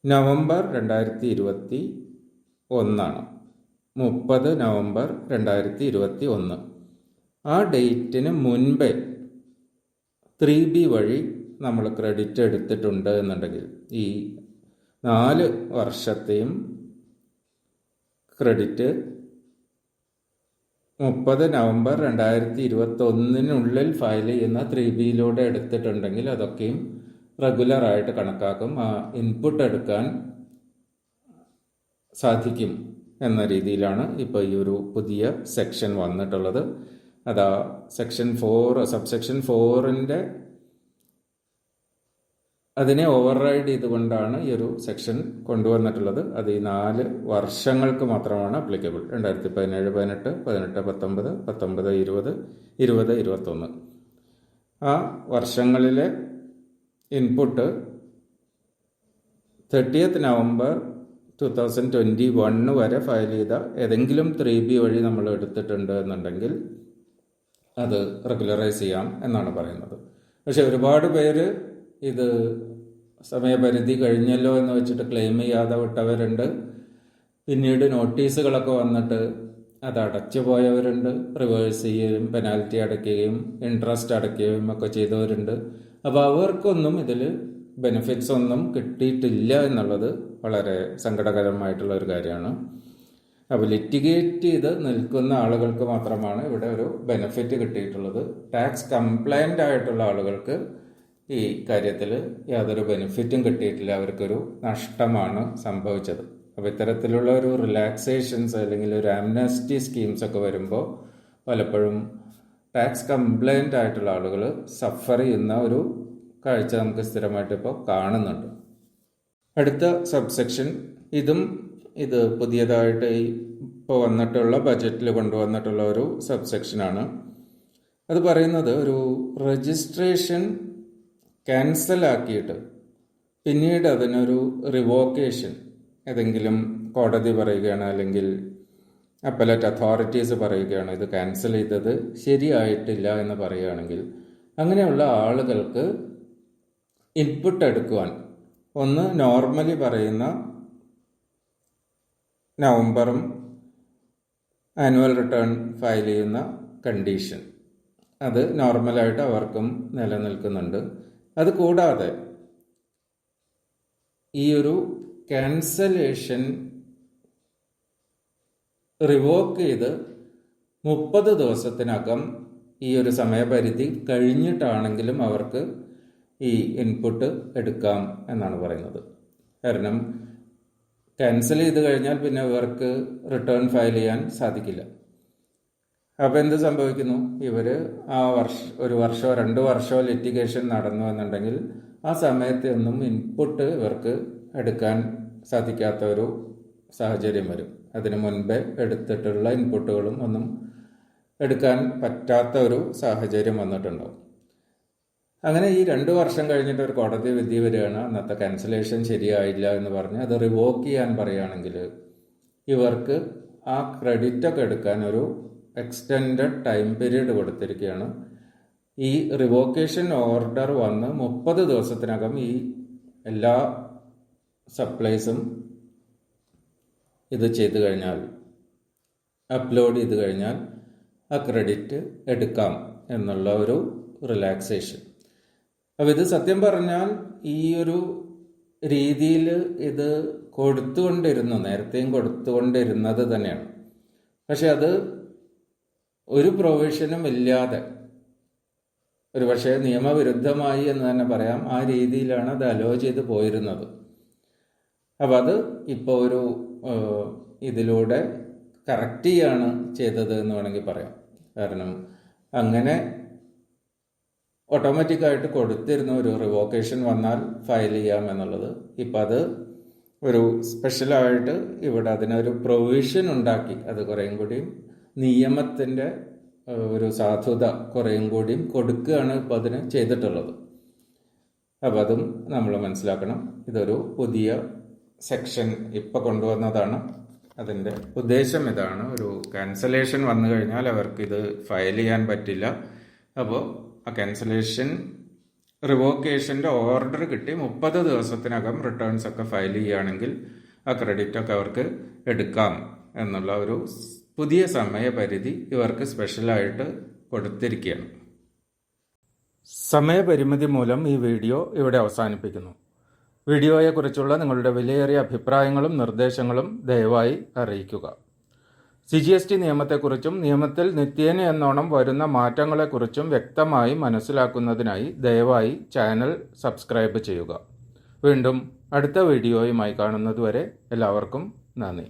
നവംബർ 2021 30 നവംബർ 2021. ആ ഡേറ്റിന് മുൻപേ 3B വഴി നമ്മൾ ക്രെഡിറ്റ് എടുത്തിട്ടുണ്ട് എന്നുണ്ടെങ്കിൽ ഈ 4 വർഷത്തെയും ക്രെഡിറ്റ് 30 നവംബർ 2021 ഫയൽ ചെയ്യുന്ന 3Bയിലൂടെ എടുത്തിട്ടുണ്ടെങ്കിൽ അതൊക്കെയും റെഗുലറായിട്ട് കണക്കാക്കും. ആ ഇൻപുട്ട് എടുക്കാൻ സാധിക്കും എന്ന രീതിയിലാണ് ഇപ്പോൾ ഈ ഒരു പുതിയ സെക്ഷൻ വന്നിട്ടുള്ളത്. അതാ സെക്ഷൻ 4 സബ്സെക്ഷൻ 4 അതിനെ ഓവർ റൈഡ് ചെയ്തുകൊണ്ടാണ് ഈ ഒരു സെക്ഷൻ കൊണ്ടുവന്നിട്ടുള്ളത്. അത് ഈ 4 വർഷങ്ങൾക്ക് മാത്രമാണ് അപ്ലിക്കബിൾ. 2017, 18, 18, 19, 19, 20, 20, 21 ആ വർഷങ്ങളിലെ ഇൻപുട്ട് 30 നവംബർ 2021 വരെ ഫയൽ ചെയ്ത ഏതെങ്കിലും 3B വഴി നമ്മൾ എടുത്തിട്ടുണ്ട് എന്നുണ്ടെങ്കിൽ അത് റെഗുലറൈസ് ചെയ്യാം എന്നാണ് പറയുന്നത്. പക്ഷെ ഒരുപാട് പേര് ഇത് സമയപരിധി കഴിഞ്ഞല്ലോ എന്ന് വെച്ചിട്ട് ക്ലെയിം ചെയ്യാതെ വിട്ടവരുണ്ട്. പിന്നീട് നോട്ടീസുകളൊക്കെ വന്നിട്ട് അത് അടച്ചു പോയവരുണ്ട്. റിവേഴ്സ് ചെയ്യുകയും പെനാൽറ്റി അടയ്ക്കുകയും ഇൻട്രസ്റ്റ് അടയ്ക്കുകയും ഒക്കെ ചെയ്തവരുണ്ട്. അപ്പോൾ അവർക്കൊന്നും ഇതിൽ ബെനിഫിറ്റ്സ് ഒന്നും കിട്ടിയിട്ടില്ല എന്നുള്ളത് വളരെ സങ്കടകരമായിട്ടുള്ള ഒരു കാര്യമാണ്. അപ്പോൾ ലിറ്റിഗേറ്റ് ചെയ്ത് നിൽക്കുന്ന ആളുകൾക്ക് മാത്രമാണ് ഇവിടെ ഒരു ബെനിഫിറ്റ് കിട്ടിയിട്ടുള്ളത്. ടാക്സ് കംപ്ലൈൻ്റ് ആയിട്ടുള്ള ആളുകൾക്ക് ഈ കാര്യത്തിൽ യാതൊരു ബെനിഫിറ്റും കിട്ടിയിട്ടില്ല. അവർക്കൊരു നഷ്ടമാണ് സംഭവിച്ചത്. അപ്പോൾ ഇത്തരത്തിലുള്ള ഒരു റിലാക്സേഷൻസ് അല്ലെങ്കിൽ ഒരു ആംനസ്റ്റി സ്കീംസ് ഒക്കെ വരുമ്പോൾ പലപ്പോഴും ടാക്സ് കംപ്ലൈൻ്റ് ആയിട്ടുള്ള ആളുകൾ സഫർ ചെയ്യുന്ന ഒരു കാഴ്ച നമുക്ക് സ്ഥിരമായിട്ട് ഇപ്പോൾ കാണുന്നുണ്ട്. അടുത്ത സബ്സെക്ഷൻ ഇത് പുതിയതായിട്ട് ഇപ്പോൾ വന്നിട്ടുള്ള ബജറ്റിൽ കൊണ്ടുവന്നിട്ടുള്ള ഒരു സബ്സെക്ഷനാണ്. അത് പറയുന്നത് ഒരു രജിസ്ട്രേഷൻ ക്യാൻസൽ ആക്കിയിട്ട് പിന്നീട് അതിനൊരു റിവോക്കേഷൻ ഏതെങ്കിലും കോടതി പറയുകയാണ് അല്ലെങ്കിൽ അപ്പലറ്റ് അതോറിറ്റീസ് പറയുകയാണ് ഇത് ക്യാൻസൽ ചെയ്തത് ശരിയായിട്ടില്ല എന്ന് പറയുകയാണെങ്കിൽ അങ്ങനെയുള്ള ആളുകൾക്ക് ഇൻപുട്ട് എടുക്കുവാൻ ഒന്ന് നോർമലി പറയുന്ന നവംബറും ആനുവൽ റിട്ടേൺ ഫയൽ ചെയ്യുന്ന കണ്ടീഷൻ അത് നോർമലായിട്ട് അവർക്കും നിലനിൽക്കുന്നുണ്ട്. അത് കൂടാതെ ഈ ഒരു ക്യാൻസലേഷൻ റിവോക്ക് ചെയ്ത് 30 ദിവസത്തിനകം ഈ ഒരു സമയപരിധി കഴിഞ്ഞിട്ടാണെങ്കിലും അവർക്ക് ഈ ഇൻപുട്ട് എടുക്കാം എന്നാണ് പറയുന്നത്. കാരണം ക്യാൻസൽ ചെയ്ത് കഴിഞ്ഞാൽ പിന്നെ ഇവർക്ക് റിട്ടേൺ ഫയൽ ചെയ്യാൻ സാധിക്കില്ല. അപ്പോൾ എന്ത് സംഭവിക്കുന്നു? ഇവർ ഒരു വർഷമോ 2 വർഷമോ ലിറ്റിഗേഷൻ നടന്നു എന്നുണ്ടെങ്കിൽ ആ സമയത്ത് ഒന്നും ഇൻപുട്ട് ഇവർക്ക് എടുക്കാൻ സാധിക്കാത്ത ഒരു സാഹചര്യം വരും. അതിനു മുൻപേ എടുത്തിട്ടുള്ള ഇൻപുട്ടുകളും ഒന്നും എടുക്കാൻ പറ്റാത്ത ഒരു സാഹചര്യം വന്നിട്ടുണ്ടാവും. അങ്ങനെ ഈ 2 വർഷം കഴിഞ്ഞിട്ട് ഒരു കോടതി വിധി വരികയാണ്, അന്നത്തെ ക്യാൻസലേഷൻ ശരിയായില്ല എന്ന് പറഞ്ഞ് അത് റിവോക്ക് ചെയ്യാൻ പറയുകയാണെങ്കിൽ ഇവർക്ക് ആ ക്രെഡിറ്റൊക്കെ എടുക്കാൻ ഒരു എക്സ്റ്റെൻഡഡ് ടൈം പീരീഡ് കൊടുത്തിരിക്കുകയാണ്. ഈ റിവോക്കേഷൻ ഓർഡർ വന്ന് 30 ദിവസത്തിനകം ഈ എല്ലാ സപ്ലൈസും ഇത് ചെയ്തു കഴിഞ്ഞാൽ, അപ്ലോഡ് ചെയ്ത് കഴിഞ്ഞാൽ ആ ക്രെഡിറ്റ് എടുക്കാം എന്നുള്ള ഒരു റിലാക്സേഷൻ. അപ്പോൾ ഇത് സത്യം പറഞ്ഞാൽ ഈ ഒരു രീതിയിൽ ഇത് കൊടുത്തുകൊണ്ടിരുന്നു, നേരത്തെയും കൊടുത്തുകൊണ്ടിരുന്നത് തന്നെയാണ്. പക്ഷെ അത് ഒരു പ്രൊവിഷനും ഇല്ലാതെ, ഒരു പക്ഷേ നിയമവിരുദ്ധമായി എന്ന് തന്നെ പറയാം, ആ രീതിയിലാണ് അത് അലോ ചെയ്ത് പോയിരുന്നത്. അപ്പം അത് ഇപ്പോൾ ഒരു ഇതിലൂടെ കറക്റ്റ് ചെയ്യാണ് ചെയ്തത് എന്ന് വേണമെങ്കിൽ പറയാം. കാരണം അങ്ങനെ ഓട്ടോമാറ്റിക്കായിട്ട് കൊടുത്തിരുന്ന ഒരു റിവോക്കേഷൻ വന്നാൽ ഫയൽ ചെയ്യാം എന്നുള്ളത്, ഇപ്പം അത് ഒരു സ്പെഷ്യലായിട്ട് ഇവിടെ അതിനൊരു പ്രൊവിഷൻ ഉണ്ടാക്കി, അത് കുറേയും കൂടിയും നിയമത്തിൻ്റെ ഒരു സാധുത കുറേയും കൂടിയും കൊടുക്കുകയാണ് ഇപ്പോൾ അതിന് ചെയ്തിട്ടുള്ളത്. അപ്പം അതും നമ്മൾ മനസ്സിലാക്കണം. ഇതൊരു പുതിയ സെക്ഷൻ ഇപ്പോൾ കൊണ്ടുവന്നതാണ്. അതിൻ്റെ ഉദ്ദേശം ഇതാണ്. ഒരു ക്യാൻസലേഷൻ വന്നു കഴിഞ്ഞാൽ അവർക്കിത് ഫയൽ ചെയ്യാൻ പറ്റില്ല. അപ്പോൾ ആ ക്യാൻസലേഷൻ റിവോക്കേഷൻ്റെ ഓർഡർ കിട്ടി 30 ദിവസത്തിനകം റിട്ടേൺസ് ഒക്കെ ഫയൽ ചെയ്യുകയാണെങ്കിൽ ആ ക്രെഡിറ്റൊക്കെ അവർക്ക് എടുക്കാം എന്നുള്ള ഒരു പുതിയ സമയപരിധി ഇവർക്ക് സ്പെഷ്യലായിട്ട് കൊടുത്തിരിക്കുകയാണ്. സമയപരിമിതി മൂലം ഈ വീഡിയോ ഇവിടെ അവസാനിപ്പിക്കുന്നു. വീഡിയോയെക്കുറിച്ചുള്ള നിങ്ങളുടെ വിലയേറിയ അഭിപ്രായങ്ങളും നിർദ്ദേശങ്ങളും ദയവായി അറിയിക്കുക. CGST നിയമത്തെക്കുറിച്ചും നിയമത്തിൽ നിത്യേന എന്നോണം വരുന്ന മാറ്റങ്ങളെക്കുറിച്ചും വ്യക്തമായി മനസ്സിലാക്കുന്നതിനായി ദയവായി ചാനൽ സബ്സ്ക്രൈബ് ചെയ്യുക. വീണ്ടും അടുത്ത വീഡിയോയുമായി കാണുന്നതുവരെ എല്ലാവർക്കും നന്ദി.